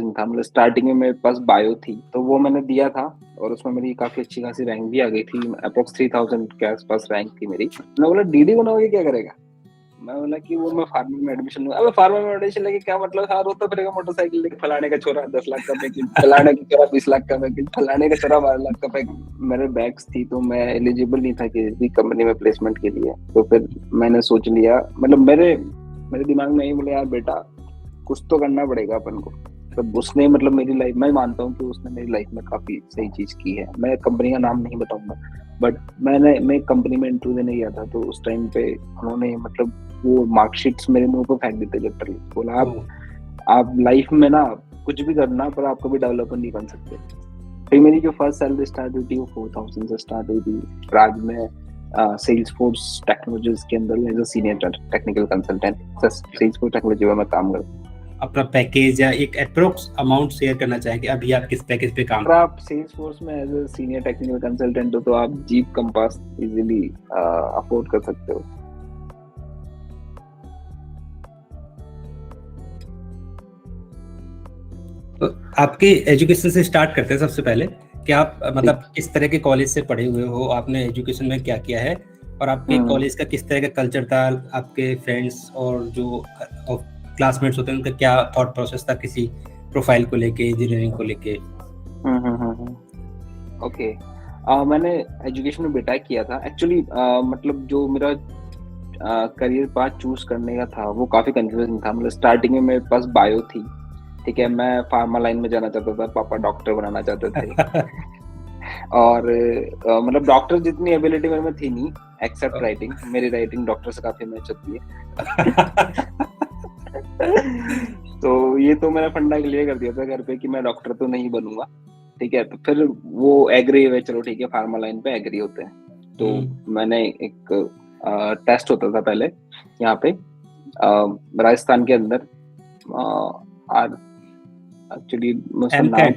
था, मतलब स्टार्टिंग में मेरे पास बायो थी, तो वो मैंने दिया था और उसमें मेरी काफ़ी अच्छी खासी रैंक भी आ गई थी, अप्रॉक्स 3000 के आस-पास रैंक थी मेरी। मैं बोला डीडी बनाओगे क्या करेगा? मैं बोला कि वो मैं फार्मा में एडमिशन लूँगा। अबे फार्मा में एडमिशन लेके क्या मतलब, हाँ रोता फिरेगा मोटरसाइकिल लेके, फलाने का छोरा 10 लाख का पैकेज, फलाने का छोरा 20 लाख का पैकेज, फलाने का छोरा 12 लाख का पैकेज। मेरे बैग्स थी तो मैं एलिजिबल नहीं था किसी भी कंपनी में प्लेसमेंट के लिए। तो फिर मैंने सोच लिया, मतलब मेरे मेरे दिमाग में यही बोले यार बेटा कुछ तो करना पड़ेगा अपन को। तब उसने मतलब मेरी लाइफ, मैं मानता हूँ कि उसने मेरी लाइफ में काफी सही चीज की है। मैं कंपनी का नाम नहीं बताऊंगा, बट मैं कंपनी में इंटरव्यू देने गया था, तो उस टाइम पे उन्होंने मतलब वो मार्कशीट्स मेरे मुंह पे फेंक देते लिटरली, बोला आप लाइफ में ना कुछ भी करना पर आप कभी डेवलपर नहीं बन सकते। फिर मेरी जो फर्स्ट सैलरी स्टार्ट हुई थी वो 4000 से स्टार्ट हुई थी। आज मैं सेल्स फोर्स टेक्नोलॉजीज के अंदर as a senior technical consultant Salesforce technology में मैं काम करता हूँ। अपना पैकेज या एक अप्रोक्स अमाउंट शेयर करना चाहेंगे, अभी आप किस पैकेज पे काम? अगर आप सेल्स फोर्स में as a senior technical consultant हो तो आप जीप कंपास इजीली अफोर्ड कर सकते हो। तो आपके एजुकेशन से स्टार्ट करते हैं सबसे पहले कि आप मतलब किस तरह के कॉलेज से पढ़े हुए हो, आपने एजुकेशन में क्या किया है, और आपके कॉलेज का किस तरह का कल्चर था, आपके फ्रेंड्स और जो क्लासमेट्स होते हैं उनका क्या थॉट प्रोसेस था किसी प्रोफाइल को लेके, इंजीनियरिंग को लेके? ओके, मैंने एजुकेशन में बीटेक किया था एक्चुअली। मतलब जो मेरा करियर पाथ चूज करने का था वो काफी कंफ्यूजिंग था। मतलब स्टार्टिंग में मेरे पास बायो थी, ठीक है, मैं फार्मा लाइन में जाना चाहता था, पापा डॉक्टर बनाना चाहते थे। और मतलब डॉक्टर जितनी एबिलिटी मेरे में थी नहीं, एक्सेप्ट राइटिंग, मेरी राइटिंग डॉक्टर से काफी मैच होती है। तो ये तो मैंने फंडा क्लियर कर दिया था घर पे कि मैं डॉक्टर तो नहीं बनूंगा, ठीक है। तो फिर वो एग्री हुए, चलो ठीक है फार्मा लाइन पे एग्री होते हैं। तो मैंने एक टेस्ट होता था पहले यहाँ पे राजस्थान के अंदर, एक्चुअली उसका नाम,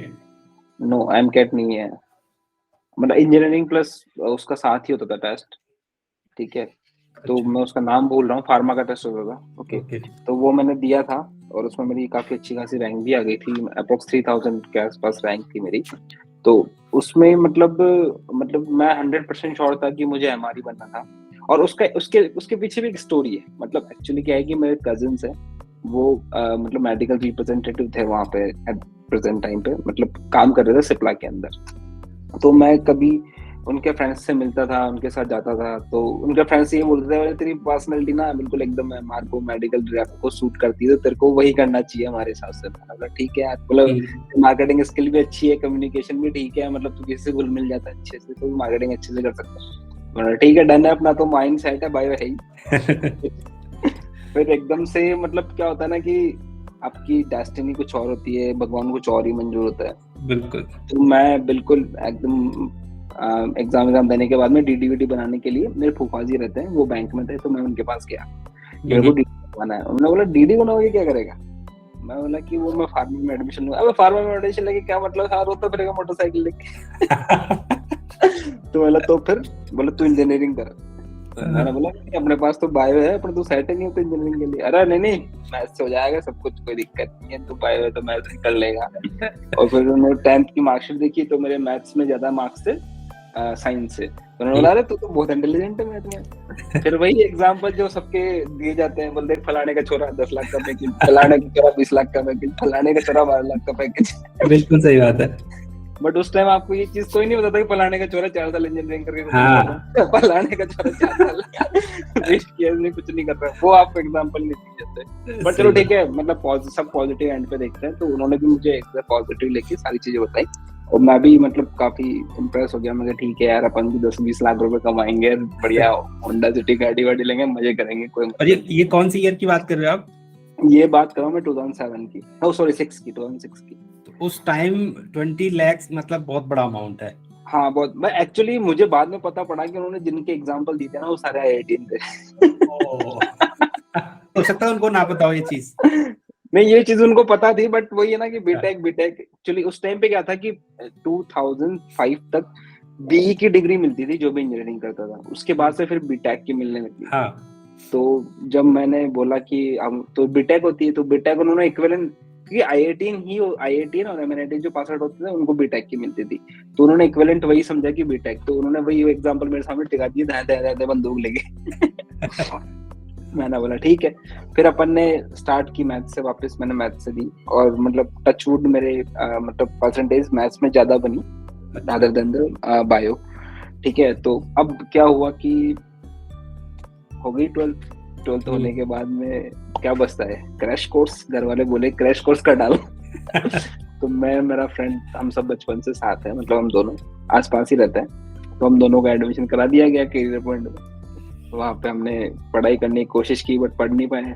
नो एमकेट नहीं है, मतलब इंजीनियरिंग प्लस उसका साथ ही होता था टेस्ट, ठीक है। तो मैं उसका नाम भूल रहा हूँ, फार्मा का टेस्ट होता था, ओके। तो वो मैंने दिया था और उसमें मेरी काफी अच्छी खासी रैंक भी आ गई थी, अप्रोक्स 3000 के आसपास रैंक थी मेरी। तो उसमें मतलब मैं 100% श्योर था कि मुझे एमआरई बनना था। और उसके उसके पीछे भी एक स्टोरी है। मतलब एक्चुअली क्या है कि मेरे कजिन्स हैं, वो मतलब मेडिकल रिप्रेजेंटेटिव थे वहाँ पे एट प्रेजेंट टाइम पे, मतलब काम कर रहे थे सिप्ला के अंदर। तो मैं कभी उनके फ्रेंड्स से मिलता था, उनके साथ जाता था, तो उनके फ्रेंड्स ये बोलते थे तेरी पर्सनालिटी ना बिल्कुल एकदम एमआर को मेडिकल रैप को सूट करती है, तो तेरे को वही करना चाहिए हमारे हिसाब से। मतलब ठीक है यार, मतलब मार्केटिंग स्किल भी अच्छी है, कम्युनिकेशन भी ठीक है, मतलब तू किसी से घुल मिल जाता है अच्छे से, तो मार्केटिंग अच्छे से कर सकता है। मतलब ठीक है, डन है, अपना तो माइंड सेट है, बायो है ही। फिर एकदम से मतलब क्या होता है ना कि आपकी डेस्टिनी कुछ और होती है, भगवान कुछ और ही मंजूर होता है। बिल्कुल। तो मैं बिल्कुल एकदम एग्जाम देने के बाद में डीडी बनाने के लिए, मेरे फूफा जी रहते हैं, वो बैंक में थे, तो मैं उनके पास गया, मेरे को डीडी बनवाना है। उन्होंने बोला डीडी बनाओगे क्या करेगा? मैं बोला कि वो मैं फार्मा में एडमिशन लूंगा। अबे फार्मा में एडमिशन लेके क्या मतलब, हाँ रोता फिरेगा मोटरसाइकिल लेके। तो बोला तो फिर बोला तू इंजीनियरिंग कर। तो मैंने बोला कि अपने पास तो बायो है, अपने तो सेट नहीं होता इंजीनियरिंग के लिए। अरे नहीं मैथ्स हो जाएगा सब कुछ, कोई दिक्कत नहीं है, तो बायो है तो मैथ्स कर लेगा। और फिर उन्होंने 10th की मार्कशीट देखी तो मेरे मैथ्स में ज्यादा मार्क्स थे साइंस से। तो उन्होंने बोला अरे तू तो बहुत इंटेलिजेंट है मैथ में। फिर वही एग्जाम्पल जो सबके दिए जाते हैं, बोलते फलाने का छोरा 10 लाख का पैकेज, फलाने का छोरा 20 लाख का पैकेज, फलाने का छोरा 12 लाख का पैकेज। बिल्कुल सही बात है। बट उस टाइम आपको ये चीज कोई नहीं बताता कि फलाने का छोरा 4 साल इंजीनियरिंग करके कुछ नहीं कर रहा, फलाने का छोरा 4 साल वेस्ट किया इसने कुछ नहीं कर रहा, वो आपको एग्जांपल नहीं दी जाते। बट चलो ठीक है, मतलब सब पॉजिटिव एंड पे देखते हैं। तो उन्होंने भी मुझे पॉजिटिव लेके सारी चीजें बताई और मैं भी मतलब काफी इम्प्रेस हो गया। मैं ठीक है यार, अपन भी 10-20 लाख रुपए कमाएंगे, बढ़िया होंडा सिटी गाड़ी वाड़ी लेंगे, मजे करेंगे, कोई। और ये कौन सी ईयर की बात कर रहे हो आप? ये बात कर रहा हूँ मैं 2007 की, सॉरी 2006 की। उस टाइम 20 लाख मतलब बहुत बड़ा अमाउंट है। हाँ बहुत। मैं एक्चुअली मुझे बाद में पता पड़ा कि उन्होंने जिनके एग्जांपल दिए थे ना वो सारे IIT थे। हो सकता है उनको ना पता हो ये चीज। नहीं ये चीज उनको पता थी, बट वही है ना कि बीटेक एक्चुअली उस टाइम पे क्या था कि 2005 तक बीई की डिग्री मिलती थी जो भी इंजीनियरिंग करता था, उसके बाद से फिर बीटेक की मिलने लगी। हाँ। तो जब मैंने बोला कि हम तो बीटेक होती है, तो बीटेक उन्होंने इक्विवेलेंट क्योंकि आईआईटीएन और एमएनआईटी जो पास आउट होते थे उनको बीटेक की मिलती थी, तो उन्होंने इक्विवेलेंट वही समझा कि बीटेक, तो उन्होंने वही एग्जांपल मेरे सामने टिका दिए, दाएं बंदूक लेके। मैंने बोला ठीक है। फिर अपन ने स्टार्ट की मैथ से, वापस मैंने मैथ से दी, और मतलब टचवुड मेरे मतलब परसेंटेज मैथ्स में ज्यादा बनी अदर देन बायो। ठीक है, तो अब क्या हुआ कि हो गई 12th होने के बाद में क्या बचता है, क्रैश कोर्स। घर वाले बोले क्रैश कोर्स कर डालो। तो मैं, मेरा फ्रेंड, हम सब बचपन से साथ है, मतलब हम दोनों आसपास ही रहते हैं, तो हम दोनों का एडमिशन करा दिया गया करियर पॉइंट में। वहाँ पे हमने पढ़ाई करने की कोशिश की बट पढ़ नहीं पाए।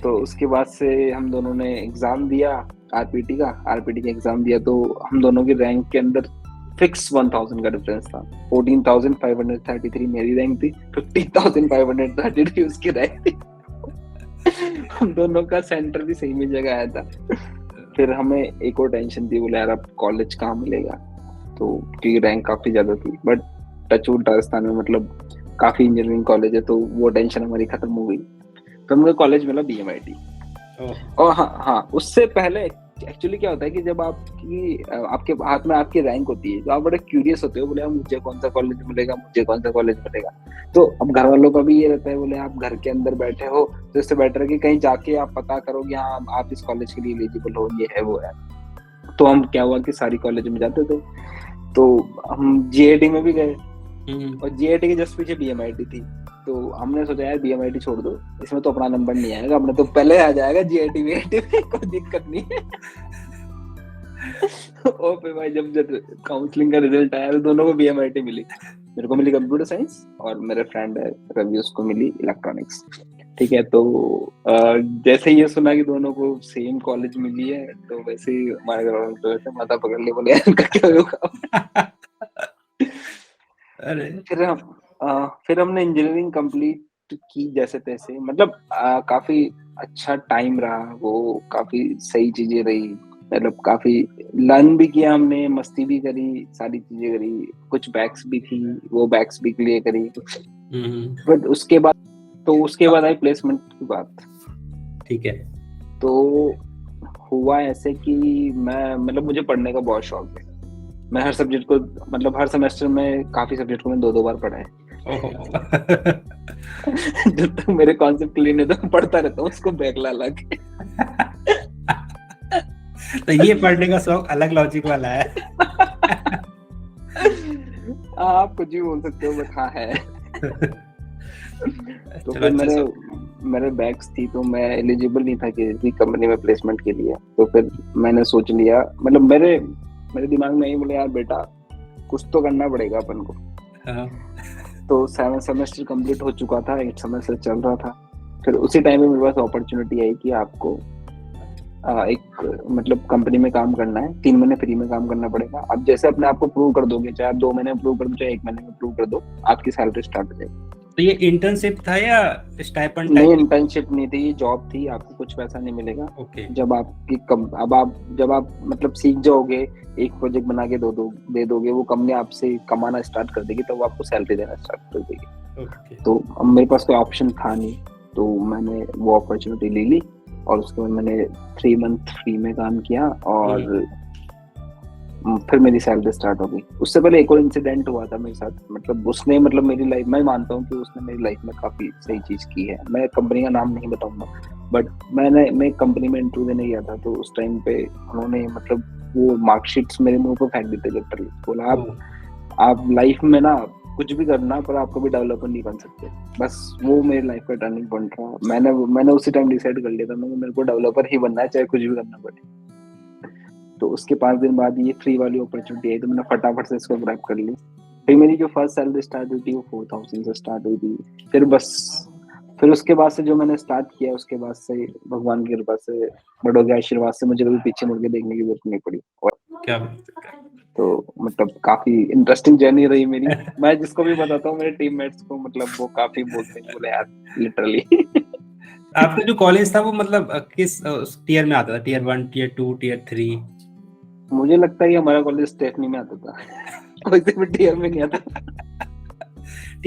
तो उसके बाद से हम दोनों ने एग्जाम दिया आरपीटी का एग्जाम दिया, तो हम दोनों की रैंक के अंदर फिक्स 1000 का डिफरेंस था। 14,533 मेरी रैंक थी, 15,533 उसकी रैंक थी। हम दोनों का सेंटर भी सही में जगह आया था। फिर हमें एक और टेंशन थी, बोले यार अब कॉलेज कहाँ मिलेगा, तो क्योंकि रैंक काफी ज्यादा थी, बट टचवुड राजस्थान में मतलब काफी इंजीनियरिंग कॉलेज है, तो वो टेंशन हमारी खत्म हो गई। तो मुझे कॉलेज मिला बीएमआईटी। और हाँ, उससे पहले एक्चुअली क्या होता है कि जब आपके हाथ में आपकी रैंक होती है, तो आप बड़े क्यूरियस होते हो, बोले मुझे कौन सा कॉलेज मिलेगा। तो अब घर वालों का भी ये रहता है, बोले आप घर के अंदर बैठे हो, तो इससे बेटर है कि कहीं जाके आप पता करो कि हाँ आप इस कॉलेज के लिए एलिजिबल हो, ये है वो है। तो हम क्या हुआ कि सारी कॉलेज में जाते थे, तो हम जीआईटी में भी गए, और जीआईटी के जस्ट पीछे बीएमआईटी थी। तो हमने सोचा यार बीएमआईटी छोड़ दो, इसमें तो अपना नंबर नहीं आएगा, हमने तो पहले आ जाएगा जीआईटी में, कोई दिक्कत नहीं है। और फिर भाई जब काउंसलिंग का रिजल्ट आया तो दोनों को बीएमआईटी मिली। मेरे को मिली कंप्यूटर साइंस, और मेरे फ्रेंड है रवि, उसको मिली इलेक्ट्रॉनिक्स। ठीक है, तो जैसे ये सुना कि दोनों को सेम कॉलेज मिली है, तो वैसे ही हमारे घर वालों तो ऐसे माथा पकड़ लिए, बोले यार क्या होगा। फिर हमने इंजीनियरिंग कंप्लीट की जैसे तैसे, मतलब काफी अच्छा टाइम रहा वो, काफी सही चीजें रही, मतलब काफी लर्न भी किया हमने, मस्ती भी करी, सारी चीजें करी, कुछ बैक्स भी थी, वो बैक्स भी क्लियर करी। बट उसके बाद आई प्लेसमेंट की बात। ठीक है, तो हुआ ऐसे कि मैं, मतलब मुझे पढ़ने का बहुत शौक है, मैं हर सब्जेक्ट को, मतलब हर सेमेस्टर में काफी सब्जेक्ट को मैं 2 बार पढ़ा है। जब तक मेरे कॉन्सेप्ट क्लियर नहीं तो पढ़ता रहता हूँ उसको बैक ला ला के। तो ये पढ़ने का शौक अलग लॉजिक वाला है। आप कुछ भी बोल सकते हो, बट हाँ है। तो फिर मेरे बैक्स थी, तो मैं एलिजिबल नहीं था किसी कंपनी में प्लेसमेंट के लिए। तो फिर मैंने सोच लिया, मतलब मेरे दिमाग में यही, बोले यार बेटा कुछ तो करना पड़ेगा अपन को। तो 7 सेमेस्टर कंप्लीट हो चुका था, 8 सेमेस्टर चल रहा था। फिर उसी टाइम में मेरे पास अपॉर्चुनिटी आई कि आपको एक मतलब कंपनी में काम करना है, 3 महीने फ्री में काम करना पड़ेगा। अब जैसे अपने आप को प्रूव कर दोगे, चाहे आप 2 महीने में प्रूव कर दो, चाहे 1 महीने में प्रूव कर दो, आपकी सैलरी स्टार्ट हो जाएगी। तो ये इंटर्नशिप था या स्टाइपेंड? नहीं, इंटर्नशिप नहीं थी, ये जॉब थी, आपको कुछ पैसा नहीं मिलेगा। जब आप मतलब सीख जाओगे, एक प्रोजेक्ट बना के दे दोगे, वो कंपनी आपसे कमाना स्टार्ट कर देगी, तो वो आपको सैलरी देना स्टार्ट कर देगी। तो अब मेरे पास कोई ऑप्शन था नहीं, तो मैंने वो अपॉर्चुनिटी ले ली, और उसके बाद मैंने 3 मंथ फ्री में काम किया, और फिर मेरी सैलरी स्टार्ट हो गई। उससे पहले एक और इंसिडेंट हुआ था मेरे साथ, मतलब उसने, मतलब मेरी लाइफ, मैं मानता हूँ कि उसने मेरी लाइफ में काफी सही चीज की है। मैं कंपनी का नाम नहीं बताऊंगा, बट मैं कंपनी में इंटरव्यू देने गया था, तो उस टाइम पे उन्होंने मतलब वो मार्कशीट्स मेरे मुंह पे फेंक देते लिटरली, बोला आप लाइफ में ना कुछ भी करना, पर आप कभी डेवलपर नहीं बन सकते। बस वो मेरी लाइफ का टर्निंग पॉइंट रहा। मैंने उसी टाइम डिसाइड कर लिया था मेरे को डेवलपर ही बनना है, चाहे कुछ भी करना पड़े। तो उसके 5 दिन बाद ये फ्री वाली अपॉर्चुनिटी आई, तो मैंने फटाफट से इसको ग्रैब कर ली। फिर मेरी जो फर्स्ट सैलरी स्टार्ट हुई थी वो 4000 से स्टार्ट हुई थी। फिर उसके बाद से जो मैंने स्टार्ट किया, उसके बाद से भगवान की कृपा से, बड़ों के आशीर्वाद से मुझे कभी पीछे मुड़ के देखने की जरूरत नहीं पड़ी। और क्या तो मतलब काफी इंटरेस्टिंग जर्नी रही मेरी। मैं जिसको भी बताता हूँ मेरे टीममेट्स को, मतलब वो काफी बोलते हैं, बोले यार लिटरली। आपका जो कॉलेज था वो मतलब किस टीयर में आता था? Tier 1, tier 2, tier 3? मुझे लगता है कि हमारा कॉलेज स्टेफनी में आता था। कोई से भी टीयर में नहीं आता।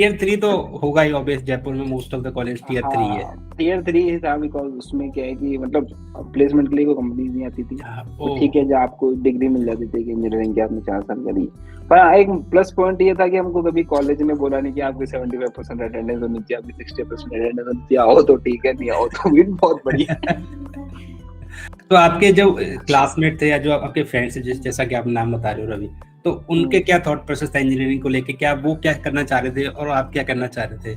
टियर 3 तो होगा ही ऑब्वियस, जयपुर में most of the college tier 3 है। टियर 3 था बिकॉज उसमें क्या है कि मतलब प्लेसमेंट के लिए कोई कंपनीज नहीं आती थी, तो ठीक है, जब आपको डिग्री मिल जाती थी कि इंजीनियरिंग की आपने 4 साल करी। पर एक प्लस पॉइंट ये था कि हमको कभी कॉलेज में बोला नहीं कि आपकी 75% अटेंडेंस होनी चाहिए, आपकी 60% अटेंडेंस होनी चाहिए, आओ तो ठीक है, नहीं आओ तो भी बहुत बढ़िया। तो आपके जो क्लासमेट थे या जो आपके फ्रेंड्स थे, जैसा कि आप नाम बता रहे हो रवि, तो उनके क्या थॉट प्रोसेस था इंजीनियरिंग को लेके? क्या वो क्या करना चाह रहे थे और आप क्या करना चाह रहे थे?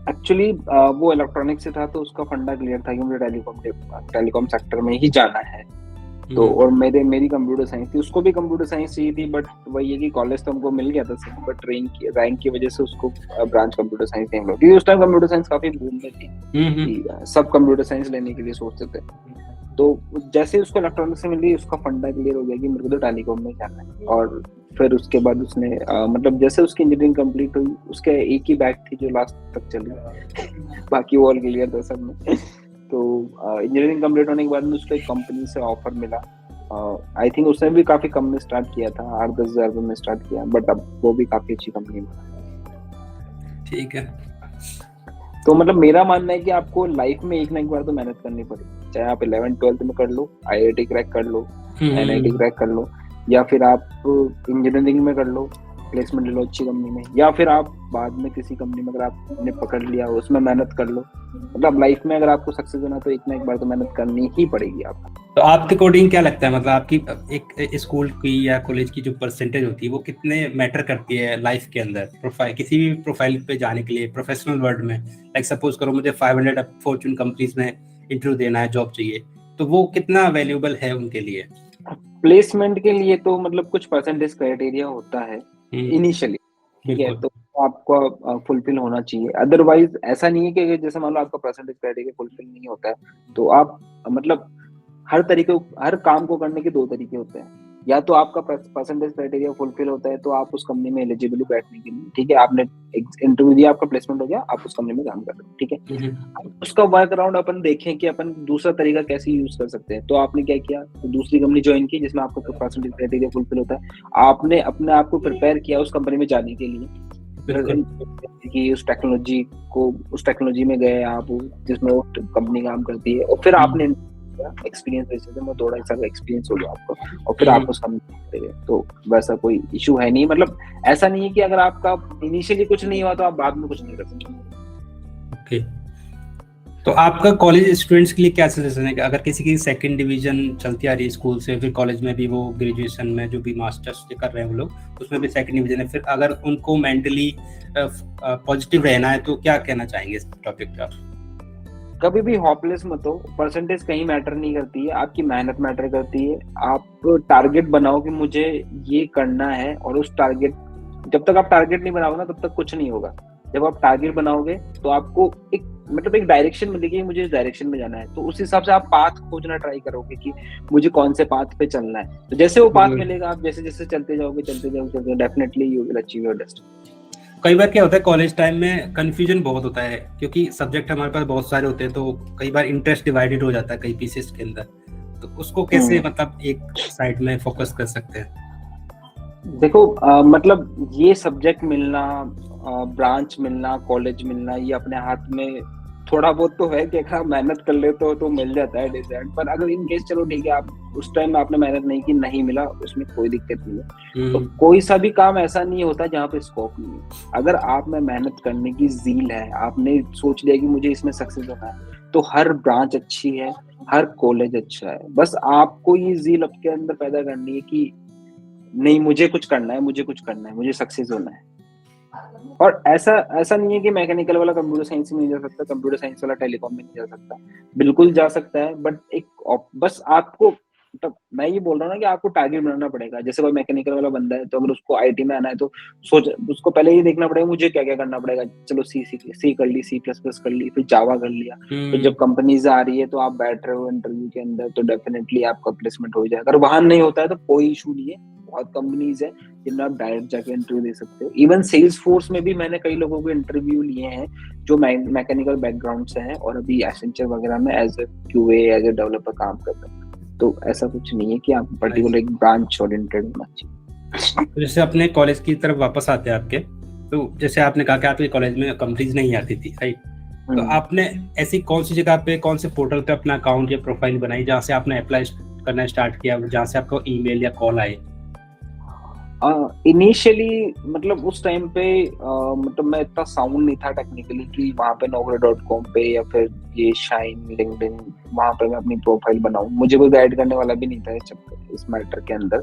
एक्चुअली वो इलेक्ट्रॉनिक से था, तो उसका फंडा क्लियर था कि मुझे टेलीकॉम सेक्टर में ही जाना है। तो और मेरी कंप्यूटर साइंस थी, उसको भी कंप्यूटर साइंस चाहिए थी, बट वही है कि कॉलेज तो हमको मिल गया था सही, बट रैंक की वजह से उसको ब्रांच कंप्यूटर साइंस नहीं मिला, क्योंकि उस टाइम कंप्यूटर साइंस काफी बूम में थी कि सब कंप्यूटर साइंस लेने के लिए सोचते थे। तो जैसे उसको इलेक्ट्रॉनिक्स से मिली, उसका फंडा क्लियर हो गया कि मेरे को तो टेलीकॉम में जाना है। और फिर उसके बाद उसने मतलब जैसे उसकी इंजीनियरिंग कंप्लीट हुई, उसके एक ही बैच थी जो लास्ट तक चली बाकी ऑल क्लियर था सब में। तो इंजीनियरिंग कंप्लीट होने के बाद में उसको एक कंपनी से ऑफर मिला। आई थिंक उसने भी काफी कम में स्टार्ट किया था, 8-10 हज़ार में स्टार्ट किया, बट अब वो भी काफी अच्छी कंपनी में। ठीक है, तो मतलब मेरा मानना है कि आपको लाइफ में एक ना एक बार तो मेहनत करनी पड़ेगी, चाहे आप 11th-12th में कर लो, IIT क्रैक कर लो, NIT क्रैक कर लो, या फिर आप इंजीनियरिंग में कर लो, प्लेसमेंट ले लो अच्छी कंपनी में, या फिर आप बाद में किसी कंपनी में अगर आपने पकड़ लिया उसमें मेहनत कर लो। मतलब लाइफ में अगर आपको सक्सेस होना तो एक ना एक बार तो मेहनत करनी ही पड़ेगी आपको। तो आपके अकॉर्डिंग क्या लगता है, मतलब आपकी एक स्कूल की या कॉलेज की जो परसेंटेज होती है वो कितने मैटर करती है लाइफ के अंदर, प्रोफाइल, किसी भी प्रोफाइल पे जाने के लिए प्रोफेशनल वर्ल्ड में? लाइक सपोज करो मुझे 500 फॉर्च्यून कंपनीज में इंटरव्यू देना है, जॉब चाहिए, तो वो कितना वैल्यूएबल है उनके लिए? प्लेसमेंट के लिए तो मतलब कुछ परसेंटेज क्राइटेरिया होता है इनिशियली, ठीक है, तो आपको फुलफिल होना चाहिए। अदरवाइज ऐसा नहीं है कि जैसे मान लो आपका परसेंटेज क्राइटेरिया फुलफिल नहीं होता है तो आप मतलब हर काम को करने के 2 तरीके होते हैं। या तो आपका परसेंटेज क्राइटेरिया फुलफिल होता है तो आप उस कंपनी में एलिजिबल बैठने के लिए, ठीक है, आपने इंटरव्यू दिया, आपका प्लेसमेंट हो गया, आप उस कंपनी में काम कर रहे हो, ठीक है। उसका वर्क अराउंड अपन देखें कि अपन दूसरा तरीका कैसे यूज कर सकते हैं। तो आपने क्या किया, तो दूसरी कंपनी ज्वाइन की जिसमें आपका परसेंटेज क्राइटेरिया फुलफिल होता है, आपने अपने आप को प्रिपेयर किया उस कंपनी में जाने के लिए कि उस टेक्नोलॉजी में गए आप जिसमें वो कंपनी काम करती है, और फिर आपने एक्सपीरियंस में थोड़ा सा एक्सपीरियंस हो गया आपको, और फिर आप उस कंपनी में गए, तो वैसा कोई इशू है नहीं। मतलब ऐसा नहीं है कि अगर आपका इनिशियली कुछ नहीं हुआ तो आप बाद में कुछ नहीं कर सकते। ओके, तो आपका कॉलेज स्टूडेंट्स के लिए क्या सजेशन है कि अगर किसी की सेकंड डिवीजन चलती आ रही है स्कूल से, फिर कॉलेज में भी वो ग्रेजुएशन में जो भी मास्टर्स कर रहे हैं वो लोग, उसमें भी सेकंड डिवीजन है, फिर अगर उनको मेंटली पॉजिटिव रहना है तो क्या कहना चाहेंगे इस टॉपिक पे आप? कभी भी होपलेस मत हो, परसेंटेज कहीं मैटर नहीं करती है, आपकी मेहनत मैटर करती है। आप टारगेट बनाओ कि मुझे ये करना है, और उस टारगेट, जब तक आप टारगेट नहीं बनाओगे ना तब तक कुछ नहीं होगा। जब आप टारगेट बनाओगे तो आपको एक डायरेक्शन मिलेगी, मुझे इस डायरेक्शन में जाना है, तो उस हिसाब से आप पाथ खोजना ट्राई करोगे कि मुझे कौन से पाथ पे चलना है। तो जैसे वो पाथ मिलेगा, आप जैसे जैसे चलते जाओगे definitely you will achieve your destiny. कई बार क्या होता है कॉलेज टाइम में कंफ्यूजन बहुत होता है, क्योंकि सब्जेक्ट हमारे पास बहुत सारे होते हैं, तो कई बार इंटरेस्ट डिवाइडेड हो जाता है कई पीसेस के अंदर, तो उसको कैसे मतलब एक साइड में फोकस कर सकते हैं? देखो मतलब ये सब्जेक्ट मिलना, ब्रांच मिलना, कॉलेज मिलना, ये अपने हाथ में थोड़ा बहुत तो है कि अगर मेहनत कर ले तो मिल जाता है डिसाइड। पर अगर इन केस चलो ठीक है, आप उस टाइम आपने मेहनत नहीं की, नहीं मिला, उसमें कोई दिक्कत नहीं है। तो कोई सा भी काम ऐसा नहीं होता जहाँ पे स्कोप नहीं है। अगर आप में मेहनत करने की ज़ील है, आपने सोच लिया कि मुझे इसमें सक्सेस होना है, तो हर ब्रांच अच्छी है, हर कॉलेज अच्छा है। बस आपको ये ज़ील आपके अंदर पैदा करनी है कि नहीं, मुझे कुछ करना है, मुझे सक्सेस होना है। और ऐसा नहीं है कि मैकेनिकल वाला कंप्यूटर साइंस में नहीं जा सकता, कंप्यूटर साइंस वाला टेलीकॉम में नहीं जा सकता, बिल्कुल जा सकता है। बट बस आपको, मतलब मैं ये बोल रहा हूँ ना कि आपको टारगेट बनाना पड़ेगा। जैसे कोई मैकेनिकल वाला बंदा है तो अगर उसको आईटी में आना है तो उसको पहले ये देखना पड़ेगा मुझे क्या क्या करना पड़ेगा। चलो सी कर ली, C++ कर ली, फिर जावा कर लिया। तो जब कंपनीज आ रही है तो आप बैठ रहे हो इंटरव्यू के अंदर, तो डेफिनेटली आपका प्लेसमेंट हो जाएगा। अगर वहां नहीं होता है तो कोई इशू नहीं है, बहुत कंपनीज है जिनमें आप डायरेक्ट जाके इंटरव्यू दे सकते हो। इवन सेल्स फोर्स में भी मैंने कई लोगों को इंटरव्यू लिए हैं जो मैकेनिकल बैकग्राउंड से हैं और अभी एसेंचर वगैरह में as a QA, as a developer काम कर रहे हैं। तो ऐसा कुछ नहीं है कि आप पर्टिकुलर एक ब्रांच ओरिएंटेड होना चाहिए। जैसे अपने कॉलेज की तरफ वापस आते हैं आपके, तो जैसे आपने कहा कि आपके कॉलेज में कंपनीज नहीं आती थी, राइट? तो आपने ऐसी कौन सी जगह पे, कौन से पोर्टल पे अपना अकाउंट या प्रोफाइल बनाई जहाँ से आपने अप्लाई करना स्टार्ट किया, जहाँ से आपको ईमेल या कॉल आए? इनिशियली मतलब उस टाइम पे मतलब मैं इतना साउंड नहीं था टेक्निकली कि वहाँ पे naukri.com पे या फिर ये शाइन, लिंक्डइन, वहाँ पे मैं अपनी प्रोफाइल बनाऊं। मुझे कोई गाइड करने वाला भी नहीं था इस मैटर के अंदर।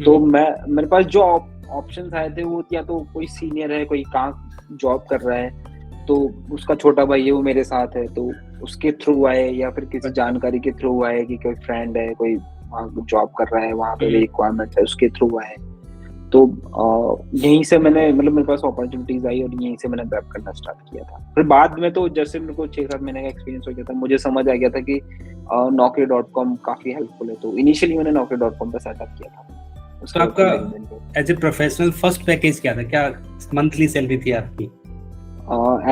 तो मेरे पास जो ऑप्शंस आए थे वो या तो कोई सीनियर है, कोई कहाँ जॉब कर रहा है तो उसका छोटा भाई है वो मेरे साथ है तो उसके थ्रू आए, या फिर किसी जानकारी के थ्रू आए कि कोई फ्रेंड है, कोई वहाँ जॉब कर रहा है, वहाँ पे रिक्वायरमेंट है, उसके थ्रू आए। तो यहीं से मैंने मतलब मेरे पास अपॉर्चुनिटीज आई और यहीं से मैंने ग्रैब करना स्टार्ट किया था। फिर बाद में तो जैसे मेरे को 6-7 महीने का एक्सपीरियंस हो गया था, मुझे समझ आ गया था कि naukri.com काफी हेल्पफुल है, तो इनिशियली मैंने naukri.com पे सेटअप किया था। तो आपका as a professional first package क्या था? क्या मंथली सैलरी थी आपकी?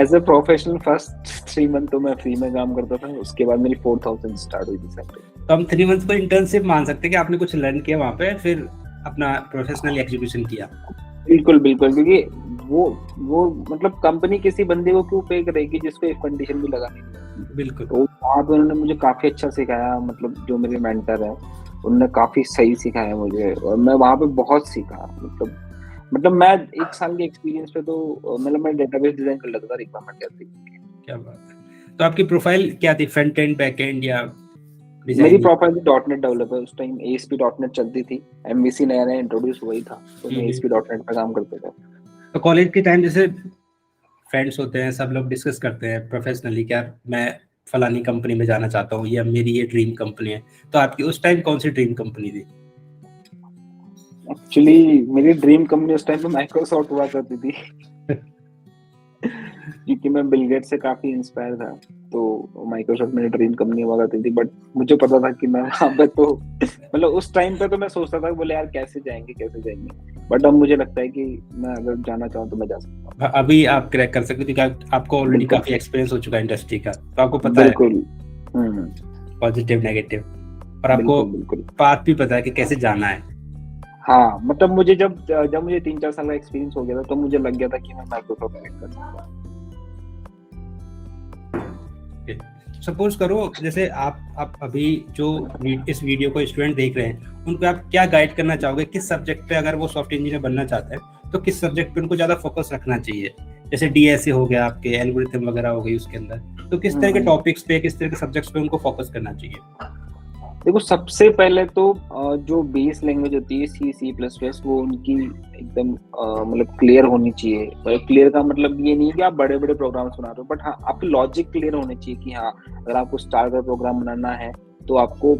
As a professional first 3 month तो मैं फ्री में काम करता था, उसके बाद मेरी 4000 स्टार्ट हुई थी सैलरी। तो हम 3 मंथ को इंटर्नशिप मान सकते हैं कि आपने कुछ लर्न किया वहाँ पे, फिर अपना प्रोफेशनल एग्जीक्यूशन किया? बिल्कुल बिल्कुल, क्योंकि वो मतलब कंपनी किसी बंदे को क्यों पे करेगी जिसको एक कंडीशन भी लगानी नहीं। बिल्कुल। तो वहाँ पे उन्होंने मुझे काफी अच्छा सिखाया, मतलब जो मेरे मेंटर है उन्होंने काफी सही सिखाया मुझे, और मैं वहाँ पे बहुत सीखा। मतलब मैं 1 साल के एक्सपीरियंस पे तो मतलब मैं डेटाबेस डिजाइन कर लेता था रिक्वायरमेंट के थ्रू। क्या बात है। तो आपकी प्रोफाइल क्या थी, फ्रंट एंड, बैक एंड या डिजाइन? मेरी प्रोफाइल थी .NET डेवलपर, उस टाइम ASP.NET चलती थी, MVC नया नया इंट्रोड्यूस हुआ ही था, तो मैं ASP.NEट पे काम करते थे। तो कॉलेज के टाइम जैसे फ्रेंड्स होते हैं, सब लोग डिस्कस करते हैं प्रोफेशनली, क्या मैं फलानी कंपनी में जाना चाहता हूँ या मेरी ये ड्रीम कंपनी है, तो आपकी उस टाइम कौन सी ड्रीम कंपनी थी? एक्चुअली मेरी ड्रीम कंपनी उस टाइम पे माइक्रोसॉफ्ट हुआ करती थी क्योंकि मैं बिल गेट्स से काफी इंस्पायर था, तो माइक्रोसॉफ्ट मेरी ड्रीम कंपनी हुआ करती थी। बट मुझे पता था कि मैं वहाँ पे तो मतलब उस टाइम पे तो मैं सोचता था बोले यार कैसे जाएंगे, बट अब मुझे लगता है कि मैं अगर जाना चाहूँ तो मैं जा सकता हूँ। अभी आप क्रैक कर सकते हो क्योंकि आपको ऑलरेडी काफी एक्सपीरियंस हो चुका है इंडस्ट्री का, तो आपको पता है पॉजिटिव नेगेटिव, और आपको पाथ भी पता है कि कैसे जाना है। हाँ, मतलब मुझे जब मुझे 3-4 साल का एक्सपीरियंस हो गया था तो मुझे लग गया था कि मैं माइक्रोसॉफ्ट में कर सकता हूँ। सपोज करो जैसे आप अभी जो इस वीडियो को स्टूडेंट देख रहे हैं, उनको आप क्या गाइड करना चाहोगे? किस सब्जेक्ट पे, अगर वो सॉफ्टवेयर इंजीनियर बनना चाहते हैं तो किस सब्जेक्ट पे उनको ज्यादा फोकस रखना चाहिए? जैसे DSA हो गया, आपके एल्गोरिथम वगैरह हो गई उसके अंदर, तो किस तरह के टॉपिक्स पे, किस तरह के सब्जेक्ट्स पे उनको फोकस करना चाहिए? देखो, सबसे पहले तो जो बेस लैंग्वेज होती है C++, वो उनकी एकदम मतलब क्लियर होनी चाहिए। क्लियर का मतलब ये नहीं है कि आप बड़े बड़े प्रोग्राम्स बना रहे हो, बट हाँ आपकी लॉजिक क्लियर होने चाहिए कि हाँ अगर आपको स्टार का प्रोग्राम बनाना है तो आपको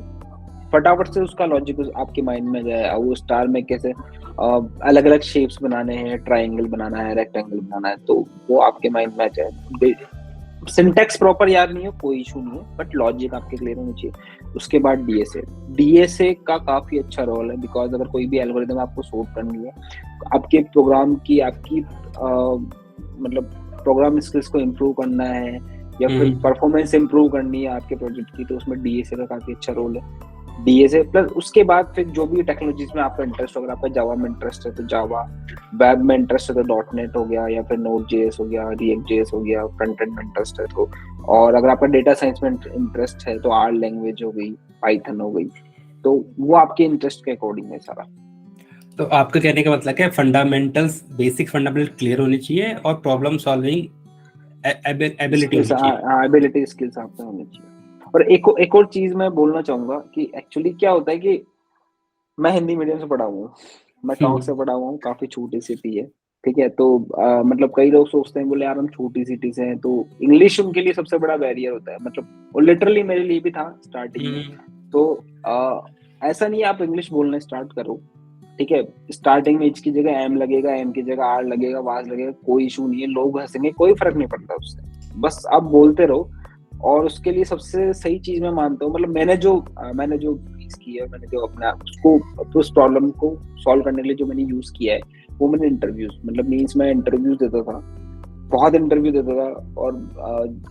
फटाफट से उसका लॉजिक आपके माइंड में जाए। वो स्टार में कैसे अलग अलग शेप्स बनाने हैं, ट्राइंगल बनाना है, रेक्टेंगल बनाना है, तो वो आपके माइंड में आ जाए। सिंटैक्स प्रॉपर याद नहीं हो कोई इशू नहीं है, बट लॉजिक आपके क्लियर होनी चाहिए। उसके बाद DSA का काफी अच्छा रोल है, बिकॉज अगर कोई भी एल्गोरिथम आपको सोल्व करनी है, आपके प्रोग्राम की आपकी मतलब प्रोग्राम स्किल्स को इम्प्रूव करना है या फिर परफॉर्मेंस इम्प्रूव करनी है आपके प्रोजेक्ट की, तो उसमें DSA का काफी अच्छा रोल है। DSA प्लस उसके बाद फिर जो भी टेक्नोलॉजीज में आपका इंटरेस्ट हो, अगर आपका जावा में इंटरेस्ट है तो जावा, वेब में इंटरेस्ट है तो .NET हो गया या फिर Node.js हो गया, React.js हो गया, फ्रंट एंड में इंटरेस्ट है तो, और अगर आपका डेटा साइंस में इंटरेस्ट है तो R लैंग्वेज हो गई, पाइथन हो गई, तो वो आपके इंटरेस्ट के अकॉर्डिंग है सारा। तो आपका कहने का मतलब क्या, फंडामेंटल्स, बेसिक फंडामेंटल क्लियर होनी चाहिए और प्रॉब्लम सॉल्विंग एबिलिटी होनी चाहिए। एबिलिटी स्किल्स आपको होनी चाहिए। और एक और चीज मैं बोलना चाहूंगा कि एक्चुअली क्या होता है कि मैं हिंदी मीडियम से पढ़ा हुआ हूँ, मैं टॉक से पढ़ा हुआ हूँ, काफी छोटी सिटी है, ठीक है। तो मतलब कई लोग सोचते हैं बोले यार हम छोटी सिटी से हैं तो इंग्लिश उनके लिए सबसे बड़ा बैरियर होता है, मतलब और लिटरली मेरे लिए भी था स्टार्टिंग में। तो ऐसा नहीं है, आप इंग्लिश बोलना स्टार्ट करो, ठीक है। स्टार्टिंग में की जगह एम लगेगा, एम की जगह आर लगेगा, वाज लगेगा, कोई इशू नहीं है, लोग हंसेंगे, कोई फर्क नहीं पड़ता उससे, बस आप बोलते रहो। और उसके लिए सबसे सही चीज मैं मानता हूँ, मतलब मैंने जो की है, मैंने जो अपना उसको उस प्रॉब्लम को सॉल्व करने के लिए जो मैंने यूज किया है वो मैंने इंटरव्यूज, मतलब मीन्स मैं इंटरव्यूज देता था बहुत इंटरव्यू देता था और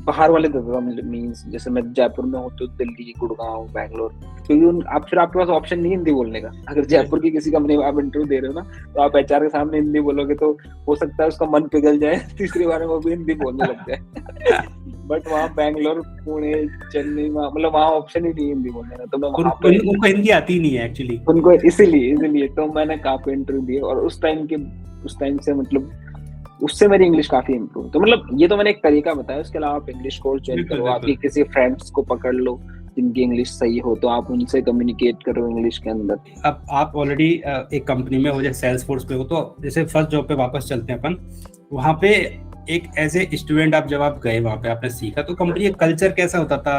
बाहर वाले देता था, मीन्स जैसे मैं जयपुर में हूँ तो दिल्ली, गुड़गांव, बैंगलोर, क्योंकि आप फिर आपके पास ऑप्शन नहीं हिंदी बोलने का। अगर जयपुर की किसी कंपनी में आप इंटरव्यू दे रहे हो ना, तो आप एचआर के सामने हिंदी बोलोगे तो हो सकता है उसका मन पिघल जाए, तीसरी बार में वो भी हिंदी बोलने लग जाए। बट वहाँ बैंगलोर, पुणे, चेन्नई में मतलब वहाँ ऑप्शन ही नहीं हिंदी बोलने का, तो मैं वहाँ पे उनको हिंदी आती नहीं है एक्चुअली उनको, इसीलिए तो मैंने काफी इंटरव्यू दिए और उस टाइम से मतलब उससे मेरी इंग्लिश काफी इम्प्रूव। तो मतलब ये तो मैंने एक तरीका बताया, उसके अलावा आप इंग्लिश कोर्स ज्वाइन करो, आपकी किसी फ्रेंड्स को पकड़ लो जिनकी इंग्लिश सही हो, तो आप उनसे कम्युनिकेट करो इंग्लिश के अंदर। अब आप ऑलरेडी एक कंपनी में हो, जैसे सेल्स फोर्स पे हो, तो जैसे फर्स्ट जॉब पे वापस चलते हैं अपन, वहाँ पे एक एज ए स्टूडेंट आप जब आप गए वहाँ पे आपने सीखा, तो कंपनी का कल्चर कैसा होता था,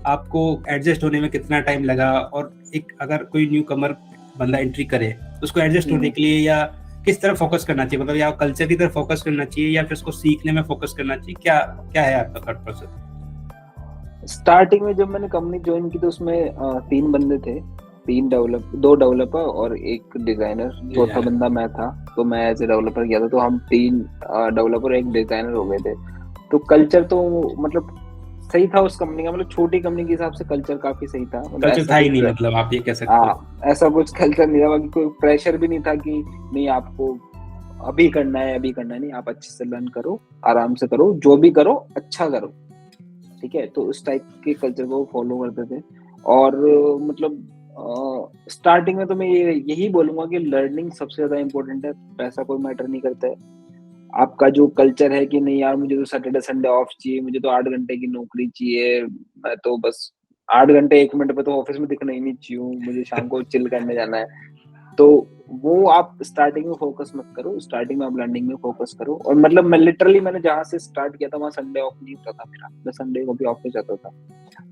आपको एडजस्ट होने में कितना टाइम लगा, और एक अगर कोई न्यू कमर बंदा एंट्री करे उसको एडजस्ट होने के लिए या किस तरह फोकस करना चाहिए, मतलब या कल्चर की तरफ फोकस करना चाहिए या फिर उसको सीखने में फोकस करना चाहिए, क्या क्या है आपका थॉट प्रोसेस? स्टार्टिंग में जब मैंने कंपनी ज्वाइन की तो उसमें 3 बंदे थे, 2 डेवलपर और एक डिजाइनर, चौथा बंदा मैं था। तो मैं एज ए डेवलपर गया था, तो हम 3 डेवलपर 1 डिजाइनर हो गए थे। तो कल्चर तो मतलब सही था उस कंपनी का, मतलब छोटी कंपनी के हिसाब से कल्चर काफी सही था। कल्चर था ही नहीं, मतलब आप ये कह सकते हो। ऐसा कुछ कल्चर नहीं था, बाकी कोई प्रेशर भी नहीं था कि नहीं आपको अभी करना है नहीं, आप अच्छे से लर्न करो, आराम से करो, जो भी करो अच्छा करो, ठीक है। तो उस टाइप के कल्चर को फॉलो करते थे। और मतलब स्टार्टिंग में तो मैं यही बोलूंगा कि लर्निंग सबसे ज्यादा इम्पोर्टेंट है, पैसा कोई मैटर नहीं करता है। आपका जो कल्चर है कि नहीं यार मुझे तो सैटरडे संडे ऑफ चाहिए, मुझे तो 8 घंटे की नौकरी चाहिए, मैं तो बस 8 घंटे 1 मिनट पे तो ऑफिस में दिखना ही नहीं चाहिए, मुझे शाम को चिल करने जाना है, तो वो आप स्टार्टिंग में फोकस मत करो। स्टार्टिंग में आप लर्निंग में फोकस करो। और मतलब मैंने जहाँ से स्टार्ट किया था वहाँ संडे ऑफ नहीं होता था मेरा, मैं संडे को भी ऑफिस जाता था।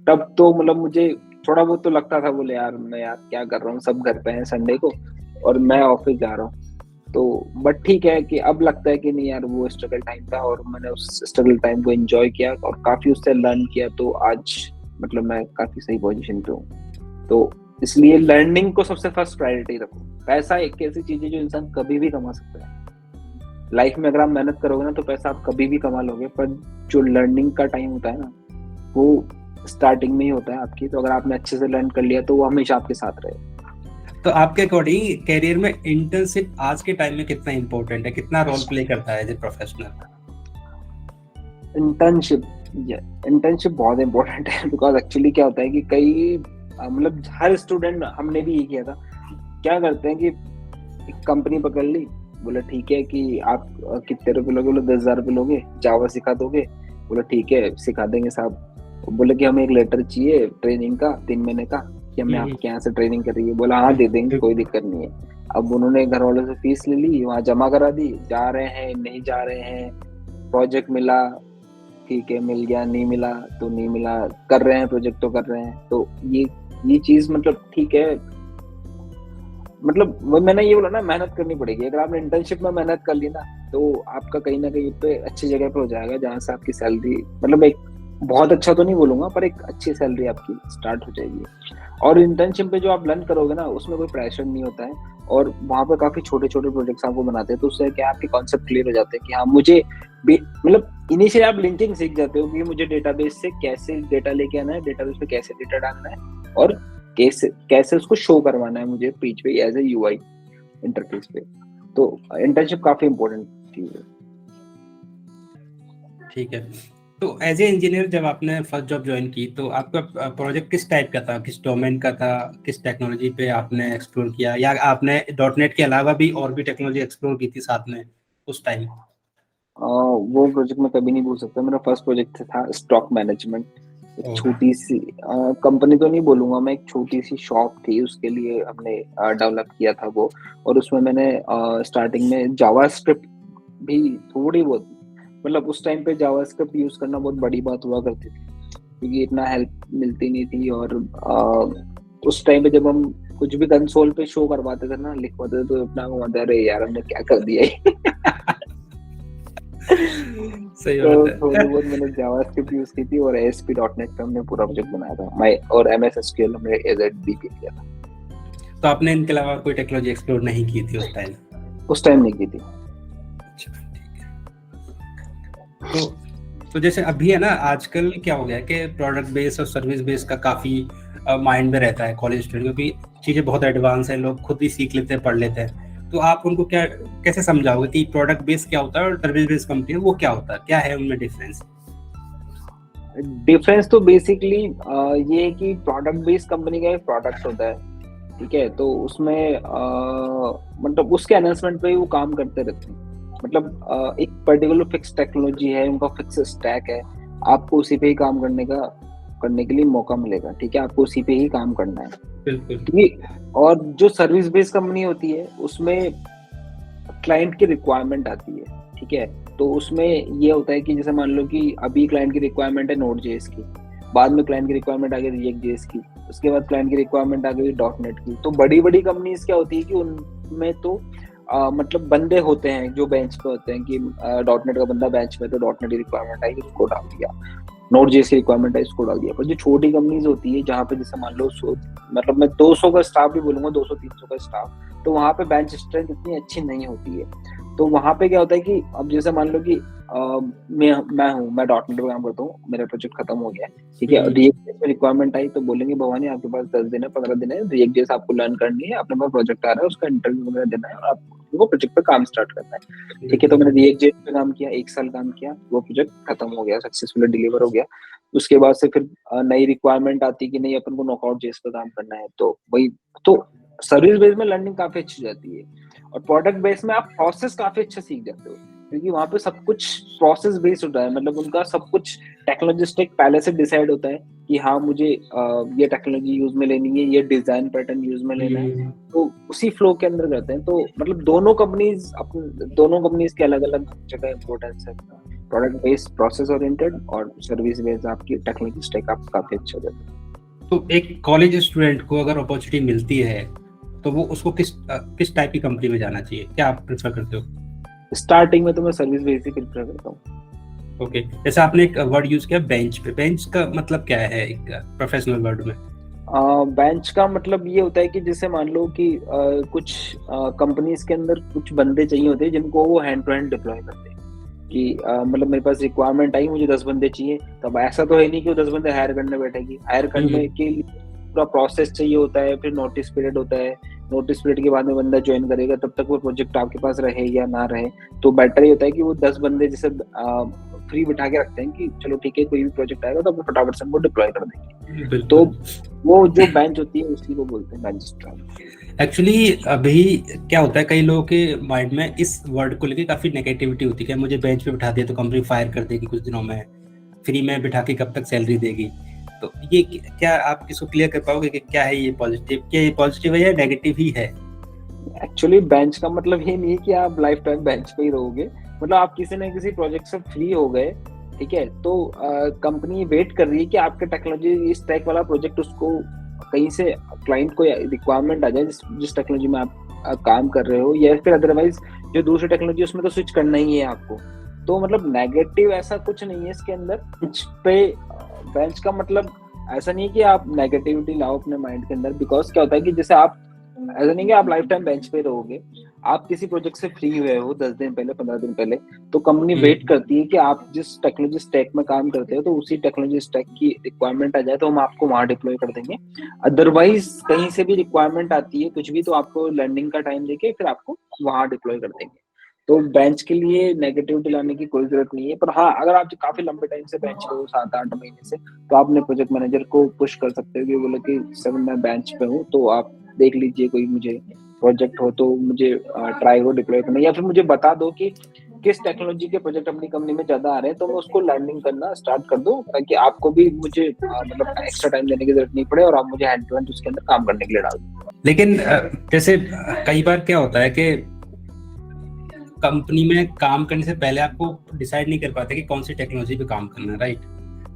तब तो मतलब मुझे थोड़ा बहुत तो लगता था, बोले यार मैं यार क्या कर रहा हूँ, सब घर पे हैं संडे को और मैं ऑफिस जा रहा हूँ। तो बट ठीक है कि अब लगता है कि नहीं यार वो स्ट्रगल टाइम था और मैंने उस स्ट्रगल टाइम को एंजॉय किया और काफी उससे लर्न किया, तो आज मतलब मैं काफी सही पोजीशन पे हूँ। तो इसलिए लर्निंग को सबसे फर्स्ट प्रायोरिटी रखो। पैसा एक ऐसी चीज है जो इंसान कभी भी कमा सकता है लाइफ में। अगर आप मेहनत करोगे ना तो पैसा आप कभी भी कमा लोगे, पर जो लर्निंग का टाइम होता है ना वो स्टार्टिंग में ही होता है आपकी। तो अगर आपने अच्छे से लर्न कर लिया तो वो हमेशा आपके साथ रहेगा। तो आपके अकॉर्डिंग करियर में इंटर्नशिप आज के टाइम में कितना इम्पोर्टेंट है, कितना रोल प्ले करता है एज ए प्रोफेशनल? इंटर्नशिप बहुत इम्पोर्टेंट है, बिकॉज एक्चुअली क्या होता है कि कई मतलब हर स्टूडेंट, हमने भी ये किया था, क्या करते हैं कि एक कंपनी पकड़ ली, बोला ठीक है कि आप कितने रुपए लोगे, बोले 10,000 रुपए लोगे, जावा सिखा दोगे, बोला ठीक है सिखा देंगे साहब। बोले कि हमें एक लेटर चाहिए ट्रेनिंग का 3 महीने का कि हमें आपके यहाँ से ट्रेनिंग कर रही है। बोला हाँ दे देंगे, कोई दिक्कत नहीं है। अब उन्होंने घर वालों से फीस ले ली, वहाँ जमा करा दी, जा रहे हैं नहीं जा रहे हैं, प्रोजेक्ट मिला ठीक है मिल गया, नहीं मिला तो नहीं मिला, कर रहे हैं प्रोजेक्ट तो कर रहे हैं। तो ये चीज मतलब ठीक है, मतलब मैंने ये बोला ना मेहनत करनी पड़ेगी। अगर आपने इंटर्नशिप में मेहनत कर ली ना तो आपका कहीं ना कहीं पे अच्छी जगह पे हो जाएगा जहाँ से आपकी सैलरी मतलब एक बहुत अच्छा तो नहीं बोलूंगा पर एक अच्छी सैलरी आपकी स्टार्ट हो जाएगी। और इंटर्नशिप पे जो आप लर्न करोगे ना उसमें कोई प्रेशर नहीं होता है और वहाँ पे काफी छोटे छोटे प्रोजेक्ट्स आपको बनाते हैं, तो उससे क्या आपके कॉन्सेप्ट क्लियर हो जाते हैं कि हाँ मुझे मतलब इनिशियली आप लिंकिंग सीख जाते हो कि मुझे डेटाबेस से कैसे डेटा लेके आना है, डेटाबेस पे कैसे डेटा डालना है और कैसे उसको शो करवाना है मुझे पेज पे एज ए यूआई इंटरफेस पे। तो इंटर्नशिप काफी इम्पोर्टेंट चीज है। ठीक है। तो एज ए इंजीनियर जब आपने फर्स्ट जॉब ज्वाइन की तो आपका प्रोजेक्ट किस टाइप का था, किस डोमेन का था, किस टेक्नोलॉजी पे आपने एक्सप्लोर किया, या आपने डॉटनेट के अलावा भी और भी टेक्नोलॉजी एक्सप्लोर की थी साथ में उस टाइम? वो प्रोजेक्ट मैं कभी नहीं भूल सकता। मेरा फर्स्ट प्रोजेक्ट था स्टॉक मैनेजमेंट। एक छोटी सी कंपनी तो नहीं बोलूंगा मैं, एक छोटी सी शॉप थी उसके लिए हमने डेवलप किया था वो। और उसमें मैंने स्टार्टिंग में जावास्क्रिप्ट भी थोड़ी बहुत, मतलब उस टाइम पे जावास्क्रिप्ट यूज करना बहुत बड़ी बात हुआ करती थी क्योंकि इतना हेल्प मिलती नहीं थी। और उस टाइम पे जब हम कुछ भी कंसोल पे शो करवाते थे ना, लिखवाते थे, तो अपना घुमाते अरे यार हमने क्या कर दिया सही तो बात है। थोड़ी बहुत मैंने जावास्क्रिप्ट यूज की थी और ASP.NET पे हमने पूरा प्रोजेक्ट बनाया था मैं, और MS SQL हमने AZDP किया था। तो आपने इनके अलावा कोई टेक्नोलॉजी एक्सप्लोर नहीं की थी उस टाइम? उस टाइम नहीं की थी। अच्छा, ठीक है। तो जैसे अभी है ना, आजकल क्या हो गया है कि प्रोडक्ट बेस और सर्विस बेस का काफी माइंड में रहता है कॉलेज स्टूडेंट, क्योंकि चीजें बहुत एडवांस है, लोग खुद ही सीख लेते हैं, पढ़ लेते हैं। तो आप उनको क्या कैसे समझाओगे कि प्रोडक्ट बेस क्या होता है और सर्विस बेस कंपनी वो क्या होता है, क्या है उनमें डिफरेंस? डिफरेंस तो बेसिकली ये है कि प्रोडक्ट बेस्ड कंपनी का एक प्रोडक्ट होता है, ठीक है, तो उसमें मतलब उसके अनाउंसमेंट पे ही वो काम करते रहते हैं। मतलब एक पर्टिकुलर फिक्स टेक्नोलॉजी है, उनका फिक्स स्टैक है, आपको उसी पे ही काम करने के लिए मौका मिलेगा, ठीक है, आपको उसी पे ही काम करना है, बिल्कुल। ठीक है। और जो सर्विस बेस्ड कंपनी होती है उसमें क्लाइंट की रिक्वायरमेंट आती है, ठीक है, तो उसमें ये होता है कि जैसे मान लो कि अभी क्लाइंट की रिक्वायरमेंट है नोड जेएस की, बाद में क्लाइंट की रिक्वायरमेंट आ गई रिएक्ट जेएस की, उसके बाद क्लाइंट की रिक्वायरमेंट आ गई डॉट नेट की। तो बड़ी बड़ी कंपनीज क्या होती है कि उनमें तो मतलब बंदे होते हैं जो बेंच पे होते हैं कि डॉट नेट का बंदा बेंच पे, तो डॉट नेट की रिक्वायरमेंट आई उसको डाल दिया, नोड जेएस की रिक्वायरमेंट है इसको डाल दिया। पर जो छोटी कंपनीज होती है जहाँ पे जैसे मान लो मतलब मैं 200 का स्टाफ भी बोलूंगा, 200-300 का स्टाफ, तो वहां पे बेंच स्ट्रेंथ इतनी अच्छी नहीं होती है। तो वहां पे क्या होता है कि अब जैसे मान लो कि मैं डॉट नेट पे काम करता हूँ, मेरा प्रोजेक्ट खत्म हो गया, ठीक है, रिएक्ट में रिक्वायरमेंट आई तो बोलेंगे भवानी आपके पास 10 दिन है, 15 दिन है, रिएक्ट जैसे आपको लर्न करनी है, अपने पास प्रोजेक्ट आ रहा है, उसका इंटरव्यू वगैरह देना है और आपको प्रोजेक्ट पे काम स्टार्ट करना है, ठीक है। तो मैंने रिएक्ट जेएस पे काम किया, 1 साल काम किया, वो प्रोजेक्ट खत्म हो गया, सक्सेसफुली डिलीवर हो गया। उसके बाद से फिर नई रिक्वायरमेंट आती कि नहीं अपन को नॉकआउट जेएस पे काम करना है, तो वही तो सर्विस बेस में लर्निंग काफी अच्छी जाती है और प्रोडक्ट बेस में आप प्रोसेस काफी अच्छा सीख जाते हो, क्योंकि वहां पे सब कुछ प्रोसेस बेस्ड होता है। मतलब उनका सब कुछ टेक्नोलॉजी स्टैक पहले से डिसाइड होता है कि हाँ मुझे ये टेक्नोलॉजी यूज में लेनी है, ये डिजाइन पैटर्न यूज में लेना है, तो उसी फ्लो के अंदर करते हैं। तो मतलब दोनों कंपनीज के अलग अलग जगह इंपॉर्टेंस है। प्रोडक्ट बेस्ड प्रोसेस ओरिएंटेड और सर्विस बेस्ड आपकी टेक्नोलॉजी स्टैक आप काफी अच्छा हो जाता है। तो एक कॉलेज स्टूडेंट को अगर अपॉर्चुनिटी मिलती है तो वो उसको किस टाइप की कंपनी में जाना चाहिए, क्या आप प्रेफर करते हो? स्टार्टिंग में तो मैं सर्विस बेस्ड ही प्रेफर करता हूँ। ओके, जैसे आपने एक वर्ड यूज किया बेंच पे, बेंच का मतलब क्या है एक प्रोफेशनल वर्ड में? बेंच का मतलब ये होता है कि जैसे मान लो कि कुछ कंपनीज के अंदर कुछ बंदे चाहिए होते हैं जिनको वो हैंड टू हैंड डिप्लॉय करते हैं कि मतलब मेरे पास रिक्वायरमेंट आई, मुझे 10 बंदे चाहिए, तब ऐसा तो है नहीं कि वो 10 बंदे हायर करने बैठेगी, हायर करने के लिए पूरा प्रोसेस चाहिए होता है, फिर नोटिस पीरियड होता है, नोटिस पीरियड के बाद में बंदा ज्वाइन करेगा, तब तक वो प्रोजेक्ट आपके पास रहे या ना रहे। तो बेटर ये होता है कि वो 10 बंदे जैसे फ्री बिठा के रखते हैं कि चलो ठीक है कोई भी प्रोजेक्ट आएगा तो अपन फटाफट से उनको डिप्लॉय कर देंगे। तो वो जो बेंच होती है उसी को बोलते हैं बेंच स्ट्रेंथ। एक्चुअली अभी क्या होता है, कई लोगों के माइंड में इस वर्ड को लेके काफी नेगेटिविटी होती है कि मुझे बेंच पे बिठा दिया तो कंपनी फायर कर देगी कुछ दिनों में, फ्री में बिठा के कब तक सैलरी देगी। तो ये क्या आप इसको क्लियर कर पाओगे कि क्या है ये पॉजिटिव, क्या ये पॉजिटिव है या नेगेटिव ही है? एक्चुअली बेंच का मतलब ये नहीं है कि आप लाइफ टाइम बेंच पे ही रहोगे, मतलब आप किसी न किसी प्रोजेक्ट से फ्री हो गए, ठीक है, तो कंपनी वेट कर रही है कि आपके टेक्नोलॉजी स्टैक वाला प्रोजेक्ट उसको कहीं से क्लाइंट को रिक्वायरमेंट आ जाए जिस टेक्नोलॉजी में आप काम कर रहे हो, या फिर अदरवाइज जो दूसरी टेक्नोलॉजी उसमें तो स्विच करना ही है आपको। तो मतलब नेगेटिव ऐसा कुछ नहीं है इसके अंदर। बेंच का मतलब ऐसा नहीं है कि आप नेगेटिविटी लाओ अपने माइंड के अंदर, बिकॉज क्या होता है कि जैसे आप ऐसा नहीं कि आप लाइफ टाइम बेंच पे रहोगे, आप किसी प्रोजेक्ट से फ्री हुए हो 10 दिन पहले, 15 दिन पहले, तो कंपनी वेट करती है कि आप जिस टेक्नोलॉजी स्टैक में काम करते हो तो उसी टेक्नोलॉजी स्टैक की रिक्वायरमेंट आ जाए तो हम आपको वहां डिप्लॉय कर देंगे। अदरवाइज कहीं से भी रिक्वायरमेंट आती है कुछ भी तो आपको लर्निंग का टाइम देके फिर आपको वहां डिप्लॉय कर देंगे। तो बेंच के लिए नेगेटिविटी लाने की कोई जरूरत नहीं है। पर हाँ, अगर आप काफी लंबे टाइम से बेंच पे हो, 7-8 महीने से, तो आप अपने प्रोजेक्ट मैनेजर को पुश कर सकते हो कि बोले कि सर मैं बेंच पे हूँ तो आप देख लीजिए कोई मुझे प्रोजेक्ट हो तो मुझे ट्राई हो डिप्लॉय करना, या फिर मुझे बता दो कि किस टेक्नोलॉजी के प्रोजेक्ट अपनी कंपनी में ज्यादा आ रहे हैं तो मैं उसको लर्निंग करना स्टार्ट कर दूं, ताकि आपको भी मुझे मतलब एक्स्ट्रा टाइम देने की जरूरत नहीं पड़े और आप मुझे हैंड टू हैंड उसके अंदर काम करने के लिए डाल दो। लेकिन जैसे कई बार क्या होता है कि कंपनी में काम करने से पहले आपको डिसाइड नहीं कर पाते कि कौन सी टेक्नोलॉजी पे काम करना है, राइट?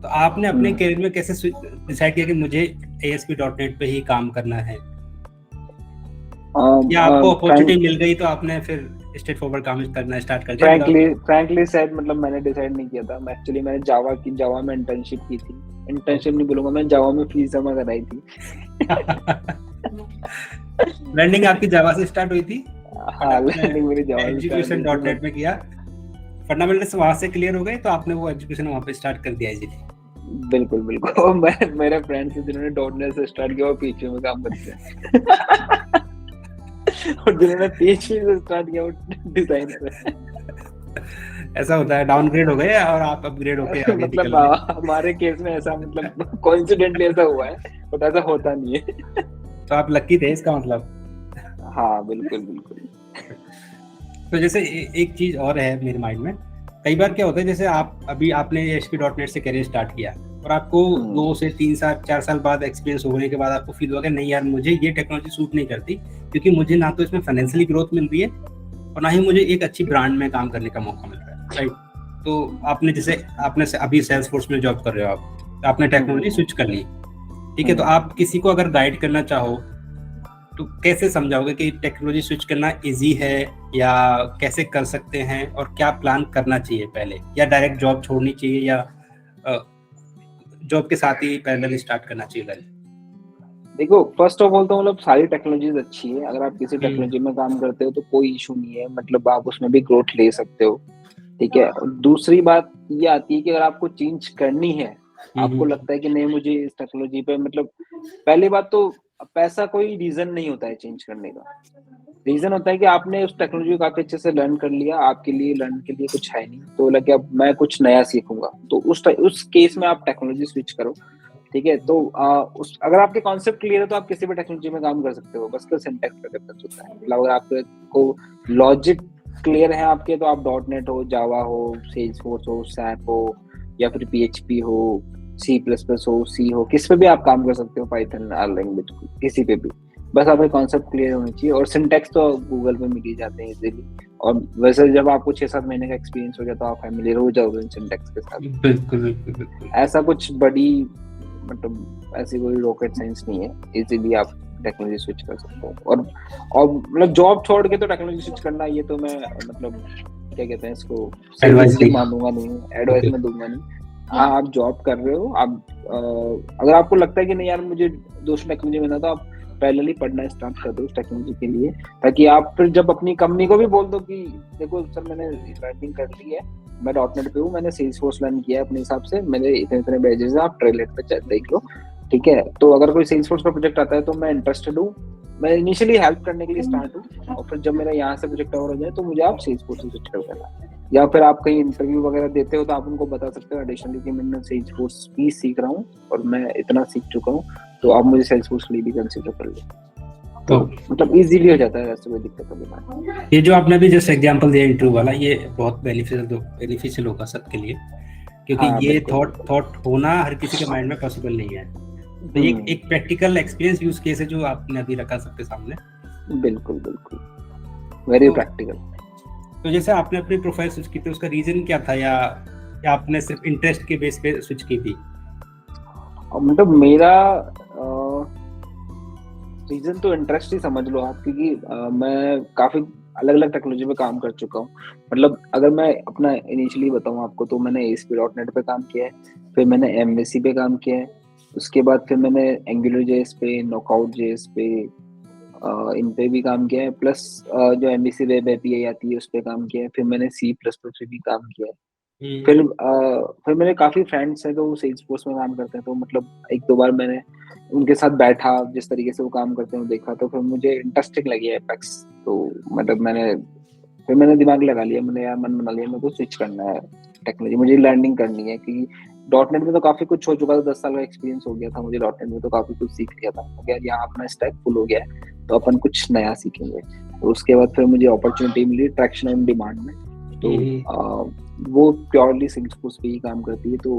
तो आपने अपने करियर में कैसे डिसाइड किया कि मुझे ASP.NET पे ही काम करना है, या आपको अपॉर्चुनिटी मिल गई तो आपने फिर स्ट्रेट फॉरवर्ड काम करना स्टार्ट कर दिया? फ्रैंकली सेड मतलब मैंने डिसाइड नहीं किया था। मैंने जावा में इंटर्नशिप की थी, इंटर्नशिप नहीं बोलूंगा, मैं जावा में फीस जमा कराई थी। लर्निंग आपकी जावा से स्टार्ट हुई थी? हाँ, लर्निंग मेरी जावा एजुकेशन.NET में किया? फंडामेंटल्स वहां से क्लियर हो गए तो आपने वो एजुकेशन वहां पे स्टार्ट कर दिया इजीली? बिल्कुल बिल्कुल। और मैं मेरे फ्रेंड्स जिन्होंने डॉटनेट से स्टार्ट किया वो पीएचपी में काम करते हैं। और जिन्होंने पीएचपी से स्टार्ट किया वो डिजाइनर है। ऐसा होता है, डाउनग्रेड हो गए और आप अपग्रेड होके आगे निकल मतलब गए। हमारे केस में ऐसा मतलब कोइंसिडेंटली ऐसा हुआ है, बट ऐसा होता नहीं है। तो आप लकी थे इसका मतलब। हाँ बिल्कुल बिल्कुल। तो जैसे एक चीज और है मेरे माइंड में, कई बार क्या होता है जैसे आप अभी आपने ASP.NET से करियर स्टार्ट किया और आपको 2 से 3 साल 4 साल बाद एक्सपीरियंस होने के बाद आपको फील हुआ कि नहीं यार मुझे ये टेक्नोलॉजी सूट नहीं करती, क्योंकि मुझे ना तो इसमें फाइनेंशियली ग्रोथ मिल रही है और ना ही मुझे एक अच्छी ब्रांड में काम करने का मौका मिल रहा है, राइट? तो आपने अभी सेल्सफोर्स में जॉब कर रहे हो आप, तो आपने टेक्नोलॉजी स्विच कर ली, ठीक है? तो आप किसी को अगर गाइड करना चाहो तो कैसे समझाओगे कि टेक्नोलॉजी स्विच करना इजी है या कैसे कर सकते हैं, और क्या प्लान करना चाहिए पहले, या डायरेक्ट जॉब छोड़नी चाहिए, या जॉब के साथ ही पैरेलल स्टार्ट करना चाहिए लाइफ? देखो, फर्स्ट ऑफ ऑल तो मतलब सारी टेक्नोलॉजीज अच्छी है। अगर आप किसी टेक्नोलॉजी में काम करते हो तो कोई इशू नहीं है, मतलब आप उसमें भी ग्रोथ ले सकते हो, ठीक है। दूसरी बात ये आती है कि अगर आपको चेंज करनी है, आपको लगता है कि नहीं मुझे इस टेक्नोलॉजी पे, मतलब पहली बात तो पैसा कोई रीजन नहीं होता है चेंज करने का। रीजन होता है कि आपने उस टेक्नोलॉजी को काफी अच्छे से लर्न कर लिया, आपके लिए लर्न के लिए कुछ है नहीं, तो लगे अब मैं कुछ नया सीखूंगा, तो उस केस में आप टेक्नोलॉजी स्विच करो, ठीक है। तो अगर आपके कॉन्सेप्ट क्लियर है तो आप किसी भी टेक्नोलॉजी में काम कर सकते हो, बस का सिंटैक्स का डिफरेंस होता है। मतलब अगर आपको लॉजिक क्लियर है आपके, तो आप .NET हो, जावा हो, सेल्सफोर्स हो, सैप हो, या फिर PHP हो, C++ हो, C हो, किस पे भी आप काम कर सकते हो, पाइथन लैंग्वेज किसी पे भी। बस आपके कॉन्सेप्ट क्लियर होने चाहिए, और सिंटैक्स तो गूगल पे मिल ही जाते हैं इजीली। और वैसे जब आपको 6-7 महीने का एक्सपीरियंस हो गया तो आप फैमिलियर हो जाओगे इन सिंटैक्स के साथ। बिल्कुल बिल्कुल बिल्कुल। ऐसा कुछ बड़ी मतलब ऐसी कोई रॉकेट साइंस नहीं है, इजीली आप टेक्नोलॉजी स्विच कर सकते हो। और मतलब जॉब छोड़ के तो टेक्नोलॉजी स्विच करना, ये तो मैं मतलब क्या कहते हैं इसको, एडवाइस मानूंगा नहीं, एडवाइस में दूंगा नहीं। हाँ, आप जॉब कर रहे हो, आप अगर आपको लगता है कि नहीं यार मुझे दूसरी टेक्नोलॉजी में ना, तो आप पहले ही पढ़ना स्टार्ट कर दो उस टेक्नोलॉजी के लिए, ताकि आप फिर जब अपनी कंपनी को भी बोल दो कि देखो सर मैंने लर्निंग कर ली है, मैं .NET पे हूँ, मैंने सेल्सफोर्स लर्न किया है अपने हिसाब से, मेरे इतने बैचेस हैं, आप ट्रेलेट पे देख लो, ठीक है। तो अगर कोई सेल्सफोर्स का प्रोजेक्ट आता है तो मैं इंटरेस्टेड हूँ, मैं इनिशियली हेल्प करने के लिए स्टार्ट हूँ, और फिर जब मेरा यहाँ से प्रोजेक्ट ओवर हो जाए तो मुझे आप सेल्सफोर्स से स्विच कर देना। या फिर आप कहीं इंटरव्यू वगैरह देते हो तो आप उनको बता सकते हो एडिशनली कि मैंने सेल्सफोर्स भी सीख रहा हूँ और मैं इतना सीख चुका हूँ, तो आप मुझे सेल्सफोर्स के लिए भी कंसीडर कर लो। तो मतलब इजीली हो जाता है, ऐसे कोई दिक्कत नहीं। ये जो आपने भी जस्ट एग्जांपल दिया इंटरव्यू वाला, ये बहुत बेनिफिशियल होगा सबके लिए, क्योंकि हाँ, ये थॉट होना हर किसी के माइंड में पॉसिबल नहीं है। तो एक प्रैक्टिकल एक्सपीरियंस यूज केस है जो आपने अभी रखा सबके सामने। बिल्कुल बिल्कुल, वेरी प्रैक्टिकल। तो जैसे आपने अपनी प्रोफाइल स्विच की थी, उसका रीजन क्या था, या आपने सिर्फ इंटरेस्ट के बेस पे स्विच की थी? मतलब मेरा रीजन तो इंटरेस्ट ही समझ लो आप, क्योंकि मैं काफी अलग अलग टेक्नोलॉजी पे काम कर चुका हूँ। मतलब अगर मैं अपना इनिशियली बताऊँ आपको, तो मैंने ASP.NET पे काम किया है, फिर मैंने MVC पे काम किया है, उसके बाद फिर मैंने AngularJS पे, Knockout.js पे, इन पे भी काम किया है, प्लस जो MVC वेब API आती है उस पे काम किया है, फिर मैंने C++ पे भी काम किया है। फिर मेरे काफी फ्रेंड्स हैं तो वो सेल्सफोर्स में काम करते हैं, तो मतलब 1-2 बार मैंने उनके साथ बैठा, जिस तरीके से वो काम करते हैं देखा, तो फिर मुझे इंटरेस्टिंग लगी एपेक्स। तो मतलब मैंने दिमाग लगा लिया, मैंने यार मन बना लिया मेरे को स्विच करना है टेक्नोलॉजी, मुझे लर्निंग करनी है, क्योंकि .NET में तो काफी कुछ हो चुका था, 10 साल का एक्सपीरियंस हो गया था मुझे .NET में, तो काफी कुछ सीख लिया था। यार यहाँ अपना स्टैक फुल हो गया है, तो अपन कुछ नया सीखेंगे। तो उसके बाद फिर मुझे अपॉर्चुनिटी मिली ट्रैक्शन ऑन डिमांड में, तो वो प्योरली सेल्सफोर्स पे ही काम करती है। तो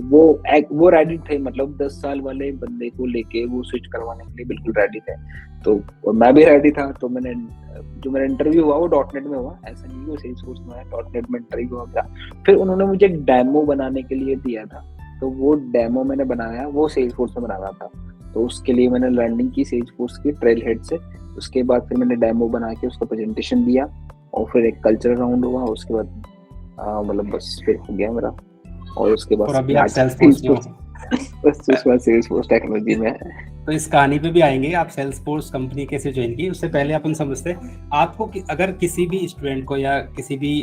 वो रेडी थे, मतलब 10 साल वाले बंदे को लेके वो स्विच करवाने के लिए बिल्कुल रेडी थे, तो मैं भी रेडी था। तो जो मेरा इंटरव्यू हुआ वो .NET में हुआ, ऐसा नहीं वो सेल्सफोर्स में, .NEट में इंटरव्यू हो गया। फिर उन्होंने मुझे एक डेमो बनाने के लिए दिया था, तो वो डेमो मैंने बनाया, वो सेल्सफोर्स में बनाना था, तो उसके लिए मैंने लर्निंग की सेल्सफोर्स की ट्रेल हेड से। उसके बाद फिर मैंने डेमो बना के उसका प्रेजेंटेशन दिया, और फिर एक कल्चरल राउंड हुआ, उसके बाद मतलब बस फिर हो गया मेरा, और उसके बाद और अभी आप सेल्सफोर्स सेल्सफोर्स टेक्नोलॉजी में। तो इस कहानी पे भी आएंगे, आप सेल्सफोर्स कंपनी कैसे ज्वाइन की। उससे पहले अपन समझते हैं आपको अगर किसी भी स्टूडेंट को या किसी भी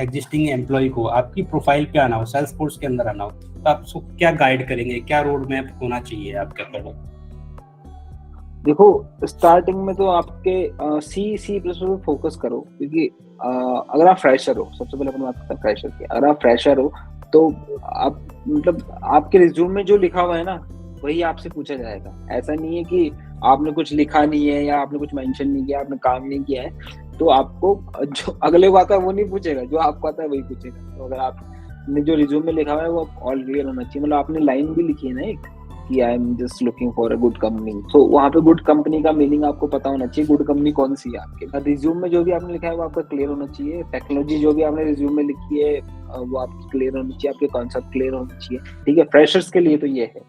एग्जिस्टिंग एम्प्लॉय को आपकी प्रोफाइल पे आना हो, सेल्सफोर्स के अंदर आना हो, तो आप उसको क्या गाइड करेंगे, क्या रोड मैप होना चाहिए आपका पहले? देखो, स्टार्टिंग में तो आपके सी प्लस पे फोकस करो, क्योंकि अगर आप फ्रेशर हो, सबसे पहले अपन बात करते हैं फ्रेशर की। अगर आप फ्रेशर हो तो आप मतलब आपके रिज्यूम में जो लिखा हुआ है ना, वही आपसे पूछा जाएगा। ऐसा नहीं है कि आपने कुछ लिखा नहीं है या आपने कुछ मेंशन नहीं किया, आपने काम नहीं किया है, तो आपको जो अगले को आता है वो नहीं पूछेगा, जो आपको आता है वही पूछेगा। तो अगर आपने जो रिज्यूम में लिखा हुआ है वो ऑल क्लियर होना चाहिए। मतलब आपने लाइन भी लिखी है ना एक, कि I am just looking for a good company, तो वहाँ पे गुड कंपनी का मीनिंग आपको पता होना चाहिए, गुड कंपनी कौन सी है आपके। रिज्यूम में जो भी आपने लिखा है वो आपका क्लियर होना चाहिए। टेक्नोलॉजी जो भी आपने रिज्यूम में लिखी है वो आपकी क्लियर होनी चाहिए, आपके कॉन्सेप्ट क्लियर होने चाहिए, ठीक है। फ्रेशर्स के लिए तो ये है।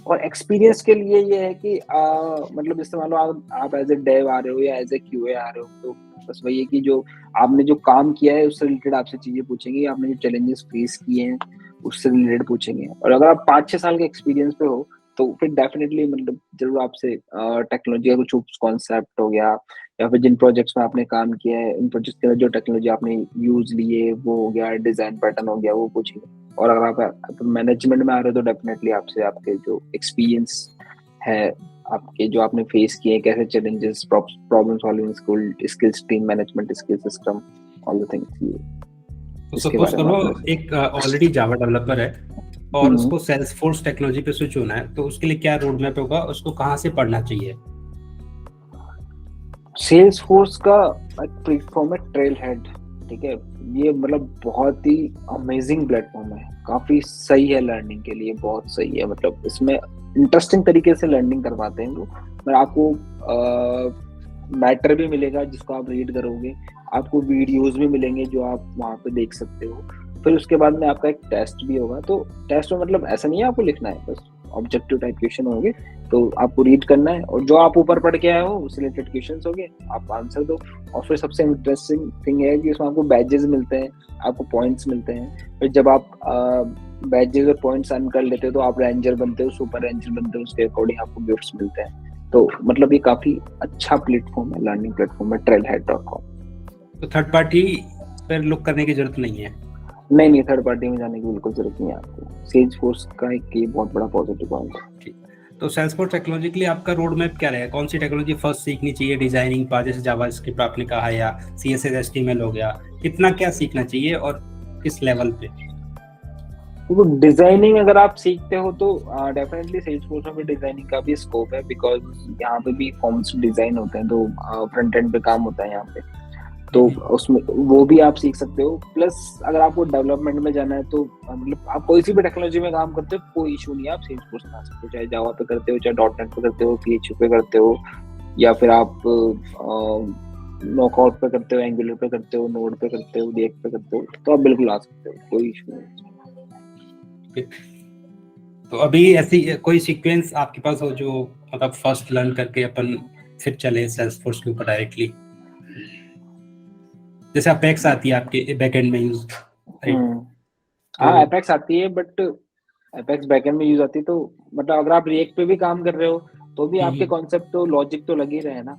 और एक्सपीरियंस के लिए ये है कि मतलब जैसे मान लो आप एज ए डेव आ रहे हो या एज ए क्यूए आ रहे हो, तो बस वही है कि जो आपने जो काम किया है उससे रिलेटेड आपसे चीजें पूछेंगे, आपने जो चैलेंजेस फेस किए हैं उससे रिलेटेड पूछेंगे। और अगर आप 5-6 साल के एक्सपीरियंस पे हो तो फिर डेफिनेटली मतलब जरूर आपसे टेक्नोलॉजी का कुछ कॉन्सेप्ट हो गया, या फिर जिन प्रोजेक्ट्स में आपने काम किया है, इन प्रोजेक्ट्स के अंदर जो टेक्नोलॉजी आपने यूज ली है वो हो गया, डिजाइन पैटर्न हो गया, वो पूछिए। और अगर आप मैनेजमेंट में आ रहे हो तो डेफिनेटली आपसे आपके जो एक्सपीरियंस है, आपके जो आपने फेस किए, कैसे challenges, problem solving skills, team management skill, system, all the things. तो सपोज करो एक ऑलरेडी जावा डेवलपर है और उसको सेल्सफोर्स टेक्नोलॉजी पे स्विच होना है, तो उसके लिए क्या रोड मैप होगा, उसको कहाँ से पढ़ना चाहिए? सेल्सफोर्स का एक प्लेटफॉर्म है ट्रेल हेड, ठीक है। ये मतलब बहुत ही अमेजिंग प्लेटफॉर्म है, काफी सही है लर्निंग के लिए, बहुत सही है। मतलब इसमें इंटरेस्टिंग तरीके से लर्निंग करवाते हैं लोग। मतलब आपको मैटर भी मिलेगा जिसको आप रीड करोगे, आपको वीडियोस भी मिलेंगे जो आप वहाँ पे देख सकते हो। फिर उसके बाद में आपका एक टेस्ट भी होगा। तो टेस्ट में मतलब ऐसा नहीं है आपको लिखना है, बस ऑब्जेक्टिव टाइप क्वेश्चन होंगे, तो आपको रीड करना है और जो आप ऊपर पढ़ के आए हो उस रिलेटेड क्वेश्चंस होंगे, आप आंसर दो। और फिर सबसे इंटरेस्टिंग थिंग है कि उसमें आपको बैजेस मिलते हैं, आपको पॉइंट्स मिलते हैं। फिर जब आप बैजेस और पॉइंट्स अर्न कर लेते हो तो आप रेंजर बनते हो, सुपर रेंजर बनते हो, उसके अकॉर्डिंग आपको गिफ्ट्स मिलते हैं। तो मतलब ये काफी अच्छा प्लेटफॉर्म है, लर्निंग प्लेटफॉर्म है trailhead.com। तो थर्ड पार्टी पर लुक करने की जरूरत नहीं है? नहीं, थर्ड पार्टी में जाने की बिल्कुल जरूरत नहीं है आपको। सेल्सफोर्स का एक ये बहुत बड़ा पॉजिटिव पॉइंट है। तो सेल्सफोर्स टेक्नोलॉजी के लिए आपका रोड मैप क्या रहेगा? कौन सी टेक्नोलॉजी फर्स्ट सीखनी चाहिए? डिजाइनिंग पार्ट जैसे जावास्क्रिप्ट आपने कहा, या CSS HTML हो गया, कितना क्या सीखना चाहिए और किस लेवल पे? तो डिजाइनिंग अगर आप सीखते हो तो डेफिनेटली सेल्सफोर्स में भी डिजाइनिंग का भी स्कोप है, बिकॉज यहाँ पे भी फॉर्म्स डिजाइन होते हैं, तो फ्रंट एंड पे काम होता है यहाँ पे, तो उसमें वो भी आप सीख सकते हो। प्लस अगर आपको डेवलपमेंट में जाना है तो मतलब आप कोई सी भी टेक्नोलॉजी में काम करते हो, कोई इशू नहीं है, आप सेल्सफोर्स में आ सकते हो, चाहे जावा पे करते हो, चाहे .NET पे करते हो, PHP पे करते हो, या फिर आप नॉकआउट पे करते हो, एंगुलर पे करते हो, नोड पे करते हो, रिएक्ट पे करते हो, तो आप बिल्कुल आ सकते हो, कोई इशू नहीं। तो अभी ऐसी कोई सीक्वेंस आपके पास हो जो मतलब फर्स्ट लर्न करके अपन फिर चले सेल्सफोर्स के ऊपर डायरेक्टली? जैसे अपेक्स आती है आपके बैकएंड में यूज, हाँ अपेक्स आती है, बट अपेक्स बैकएंड में यूज आती है, तो मतलब अगर आप रिएक्ट पे भी काम कर रहे हो तो भी आपके कॉन्सेप्ट तो लॉजिक तो लगे रहे ना।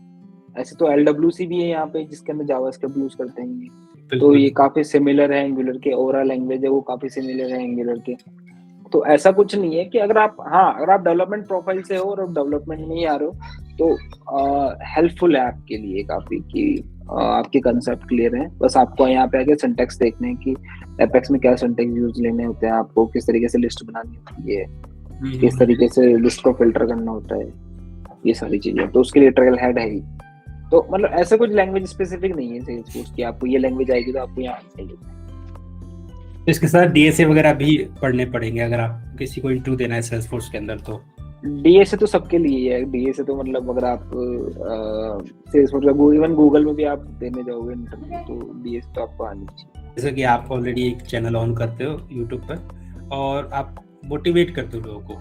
ऐसे तो LWC भी है यहाँ पे जिसके अंदर जावास्क्रिप्ट यूज करते हैं, तो ये काफी सिमिलर है एंगुलर के, ओरा लैंग्वेज है वो काफी सिमिलर है एंगुलर के। तो ऐसा कुछ नहीं है कि अगर आप डेवलपमेंट प्रोफाइल से हो और डेवलपमेंट में ही आ रहे हो तो हेल्पफुल है आपके लिए काफी कि आपके कंसेप्ट क्लियर है। बस आपको यहाँ पे आके सिंटैक्स देखने हैं कि एपेक्स में क्या सिंटैक्स यूज लेने होते हैं, आपको किस तरीके से लिस्ट बनानी होती है, किस तरीके से लिस्ट को फिल्टर करना होता है, ये सारी चीजें, तो उसके लिए ट्रेल हेड है ही। तो मतलब ऐसा कुछ लैंग्वेज स्पेसिफिक नहीं है सेल्सफोर्स की आपको ये लैंग्वेज आएगी तो आपको यहाँ आएगी। इसके साथ DSA वगैरह भी पढ़ने पड़ेंगे अगर आप किसी को इंटरव्यू देना है सेल्सफोर्स के अंदर? तो DSA तो सबके लिए है। DSA तो मतलब अगर आप सेल्सफोर्स का इवन गूगल में भी आप देने जाओगे इंटरव्यू तो DSA तो आपको आनी चाहिए। जैसे कि आप ऑलरेडी एक चैनल ऑन करते हो यूट्यूब पर और आप मोटिवेट करते हो लोगों को,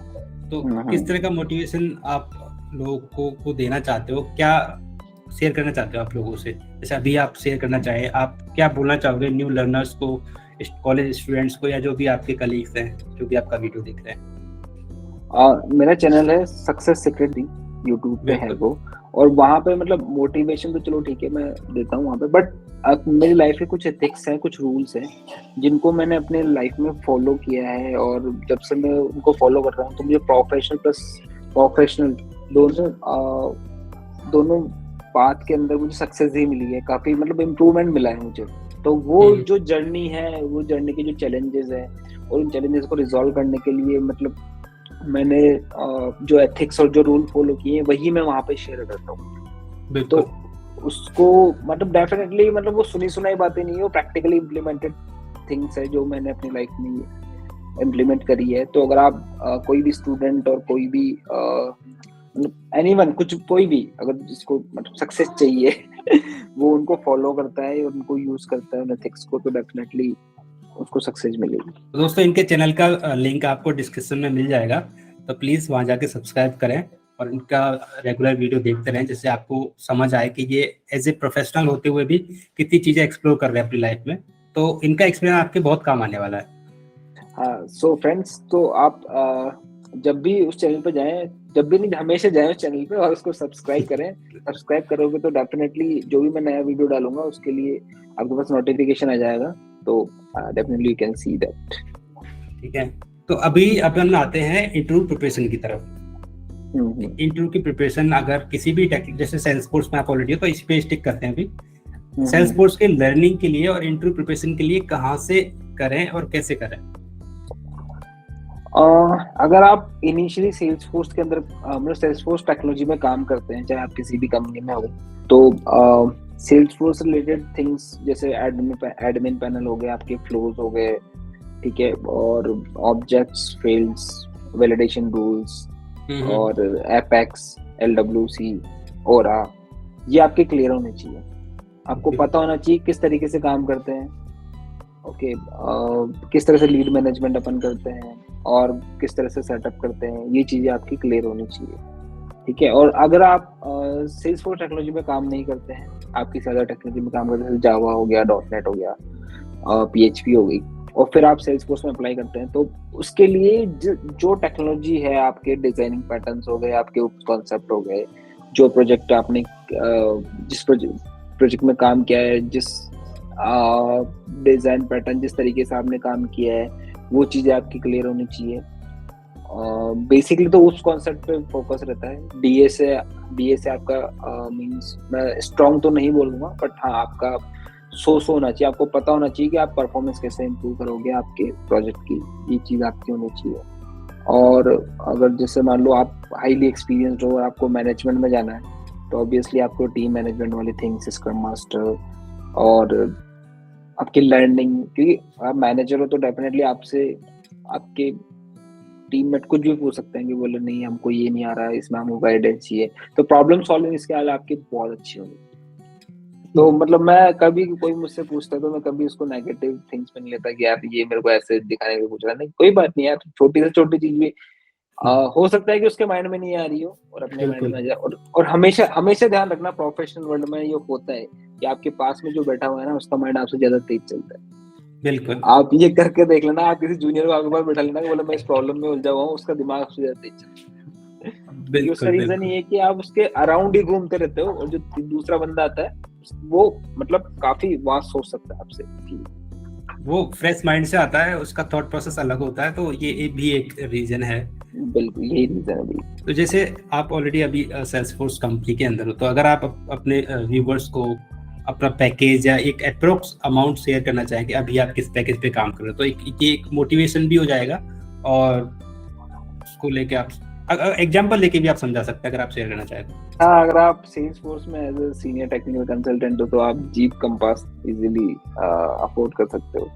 तो किस तरह का मोटिवेशन आप लोगों को देना चाहते हो? क्या शेयर करना चाहते हो आप लोगों से? जैसे अभी आप शेयर करना चाहे, आप क्या बोलना चाहोगे न्यू लर्नर्स को, कॉलेज स्टूडेंट्स को, या जो भी आपके कलीग्स हैं जो भी आपका वीडियो देख रहे हैं? मेरा चैनल है सक्सेस सीक्रेट दी, यूट्यूब पे है बिल्कुल। वो। और वहाँ पे मतलब मोटिवेशन तो चलो ठीक है मैं देता हूँ वहाँ पे, बट अब मेरी लाइफ के कुछ एथिक्स हैं, कुछ रूल्स हैं जिनको मैंने अपने लाइफ में फॉलो किया है, और जब से मैं उनको फॉलो कर रहा हूँ तो मुझे प्रोफेशनल प्लस प्रोफेशनल दोनों दोनों बात के अंदर मुझे सक्सेस ही मिली है, काफी मतलब इम्प्रूवमेंट मिला है मुझे। तो वो जो जर्नी है, वो जर्नी के जो चैलेंजेस है, और उन चैलेंजेस को रिजॉल्व करने के लिए मतलब मैंने जो एथिक्स और जो रूल फॉलो किए हैं वही मैं वहाँ पे शेयर करता हूँ। तो बिल्कुल। उसको मतलब डेफिनेटली मतलब वो सुनी सुनाई बातें नहीं है, वो प्रैक्टिकली इम्प्लीमेंटेड थिंग्स है जो मैंने अपनी लाइफ में इम्प्लीमेंट करी है। तो अगर आप कोई भी स्टूडेंट और कोई भी एनीवन कुछ कोई भी अगर जिसको मतलब सक्सेस चाहिए वो उनको फॉलो करता है और उनको यूज करता है उन एथिक्स को, तो डेफिनेटली उसको सक्सेस मिलेगी। तो दोस्तों इनके चैनल का लिंक आपको डिस्क्रिप्शन में मिल जाएगा, तो प्लीज़ वहाँ जाके सब्सक्राइब करें और इनका रेगुलर वीडियो देखते रहें, जिससे आपको समझ आए कि ये एज ए प्रोफेशनल होते हुए भी कितनी चीज़ें एक्सप्लोर कर रहे हैं अपनी लाइफ में। तो इनका एक्सपीरियंस आपके बहुत काम आने वाला है। हाँ, सो फ्रेंड्स, तो आप जब भी उस चैनल पे जाएं, जब भी नहीं हमेशा जाएं उस चैनल पे और उसको सब्सक्राइब करें। सब्सक्राइब करोगे तो डेफिनेटली जो भी मैं नया वीडियो डालूंगा उसके लिए आपके पास नोटिफिकेशन आ जाएगा, तो definitely you can see that. ठीक है, तो अभी अपन आते हैं इंटरव्यू प्रिपरेशन की तरफ। इंटरव्यू की प्रिपरेशन अगर किसी भी जैसे सेल्सफोर्स में आप ऑलरेडी हो तो इस पे स्टिक करते हैं अभी। सेल्सफोर्स के लर्निंग के लिए और इंटरव्यू प्रिपरेशन के लिए कहाँ से करें और कैसे करें? अगर आप इनिशियली सेल्सफोर्स के अंदर मतलब सेल्सफोर्स टेक्नोलॉजी में काम करते हैं, चाहे आप किसी भी कंपनी में हो, तो सेल्सफोर्स रिलेटेड थिंग्स जैसे एडमिन पैनल हो गए, आपके फ्लोज हो गए, ठीक है, और ऑब्जेक्ट्स, फील्ड्स, वैलिडेशन रूल्स और एपेक्स, LWC, ओरा, ये आपके क्लियर होने चाहिए। आपको पता होना चाहिए किस तरीके से काम करते हैं, ओके, किस तरह से लीड मैनेजमेंट अपन करते हैं और किस तरह से सेटअप करते हैं, ये चीजें आपकी क्लियर होनी चाहिए, ठीक है। और अगर आप सेल्सफोर्स टेक्नोलॉजी में काम नहीं करते हैं, आप किसी अदर टेक्नोलॉजी में काम करते हैं, जावा हो गया, .NET हो गया, PHP हो गई, और फिर आप सेल्सफोर्स में अप्लाई करते हैं, तो उसके लिए जो टेक्नोलॉजी है, आपके डिजाइनिंग पैटर्न्स हो गए, आपके कॉन्सेप्ट हो गए, जो प्रोजेक्ट आपने जिस प्रोजेक्ट में काम किया है, जिस डिजाइन पैटर्न, जिस तरीके से आपने काम किया है, वो चीजें आपकी क्लियर होनी चाहिए। बेसिकली तो उस कॉन्सेप्ट पे फोकस रहता है। डीए से आपका मींस मैं स्ट्रॉन्ग तो नहीं बोलूंगा, बट हाँ आपका सोच होना चाहिए, आपको पता होना चाहिए कि आप परफॉर्मेंस कैसे इम्प्रूव करोगे आपके प्रोजेक्ट की, ये चीज आपकी होनी चाहिए। और अगर जैसे मान लो आप हाईली एक्सपीरियंस्ड हो और आपको मैनेजमेंट में जाना है, तो ऑब्वियसली आपको टीम मैनेजमेंट वाली थिंग्स, स्क्रम मास्टर और आपकी लर्निंग, क्योंकि आप मैनेजर हो तो डेफिनेटली आपसे आपके टीममेट कुछ भी पूछ सकते हैं कि बोले नहीं हमको ये नहीं आ रहा है, इसमें हमको गाइडेंस चाहिए, तो प्रॉब्लम सॉल्विंग स्किल आपकी बहुत अच्छी होगी। तो मतलब मैं कभी कोई मुझसे पूछता है तो मैं कभी उसको नेगेटिव थिंग्स में नहीं लेता कि यार ये मेरे को ऐसे दिखाने के पूछ रहा है, नहीं, कोई बात नहीं यार, छोटी से छोटी चीज भी हो सकता है कि उसके माइंड में नहीं आ रही हो और अपने माइंड में आ जाए। और हमेशा हमेशा ध्यान रखना, प्रोफेशनल वर्ल्ड में ये होता है कि आपके पास में जो बैठा हुआ है ना, उसका माइंड आपसे ज्यादा तेज चलता है। बिल्कुल, आप ये करके देख लेना, आप किसी जूनियर को आपके पास बैठा लेना कि बोले मैं इस प्रॉब्लम में उलझा हुआ हूँ, उसका दिमाग आपसे ज्यादा तेज चलता है। क्योंकि उसका रीजन ये है कि आप उसके अराउंड ही घूमते रहते हो, और जो दूसरा बंदा आता है वो मतलब काफी वास्ट सोच सकता है आपसे, वो फ्रेश माइंड से आता है, उसका थॉट प्रोसेस अलग होता है, तो ये भी एक रीजन है। बिल्कुल यही रीजन है। तो जैसे आप ऑलरेडी अभी सेल्सफोर्स कंपनी के अंदर हो, तो अगर आप अपने व्यूवर्स को अपना पैकेज या एक अप्रोक्स अमाउंट शेयर करना चाहें कि अभी आप किस पैकेज पे काम कर रहे हो, तो एक मोटिवेशन भी हो जाएगा, और उसको लेके आप एग्जांपल लेके भी आप समझा सकते हैं अगर आप शेयर करना चाहें तो। हाँ, अगर आप सेल्सफोर्स में as a senior technical consultant हो तो आप जीप कंपास इजीली अफोर्ड कर सकते हो।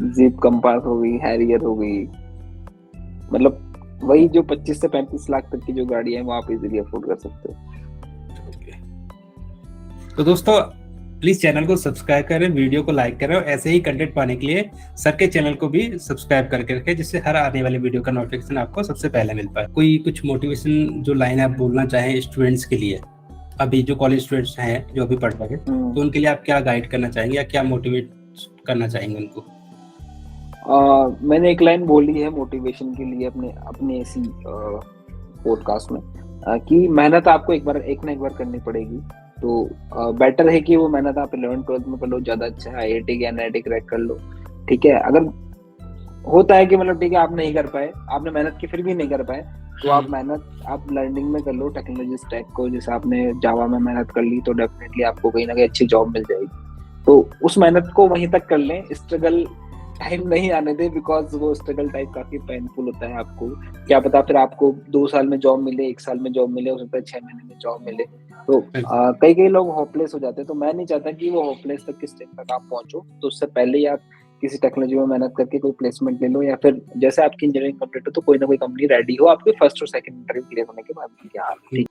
जीप कंपास हो गई, हैरियर हो गई, मतलब वही जो 25 से 35 लाख तक की जो गाड़ी है वो आप इजीली अफोर्ड कर सकते हो। तो दोस्तों प्लीज चैनल को सब्सक्राइब करें, वीडियो को लाइक करें, और ऐसे ही कंटेंट पाने के लिए सर के चैनल को भी सब्सक्राइब करके रखें, जिससे हर आने वाले वीडियो का नोटिफिकेशन आपको सबसे पहले मिल पाए। कोई कुछ मोटिवेशन जो लाइन आप बोलना चाहें स्टूडेंट्स के लिए, अभी जो कॉलेज स्टूडेंट्स हैं जो अभी पढ़ रहे हैं, तो उनके लिए आप क्या गाइड करना चाहेंगे या क्या मोटिवेट करना चाहेंगे उनको? मैंने एक लाइन बोली है मोटिवेशन के लिए अपने ऐसी पॉडकास्ट में कि मेहनत आपको एक ना एक बार करनी पड़ेगी। तो बेटर है कि वो मेहनत आप 11th-12th में कर लो, ज्यादा अच्छा है। आईआईटी या एनआईटी क्रैक कर लो, ठीक है। अगर होता है कि मतलब ठीक है आप नहीं कर पाए, आपने मेहनत की फिर भी नहीं कर पाए, तो आप मेहनत आप लर्निंग में कर लो टेक्नोलॉजी स्टैक को। जैसे आपने जावा में मेहनत कर ली तो डेफिनेटली आपको कहीं ना कहीं अच्छी जॉब मिल जाएगी। तो उस मेहनत को वहीं तक कर लें, स्ट्रगल टाइम नहीं आने दे, बिकॉज वो स्ट्रगल टाइम काफी पेनफुल होता है। आपको क्या पता फिर आपको 2 साल में जॉब मिले, 1 साल में जॉब मिले, हो सकता है 6 महीने में जॉब मिले। तो कई लोग होपलेस हो जाते हैं। तो मैं नहीं चाहता कि वो होपलेस तक किस स्टेज तक आप पहुंचो। तो उससे पहले ही आप किसी टेक्नोलॉजी में मेहनत करके कोई प्लेसमेंट ले लो, या फिर जैसे आपकी इंजीनियरिंग कंप्लीट हो तो कोई ना कोई कंपनी रेडी हो आपके फर्स्ट और सेकंड इंटरव्यू क्लियर होने के बाद कि हाँ ठीक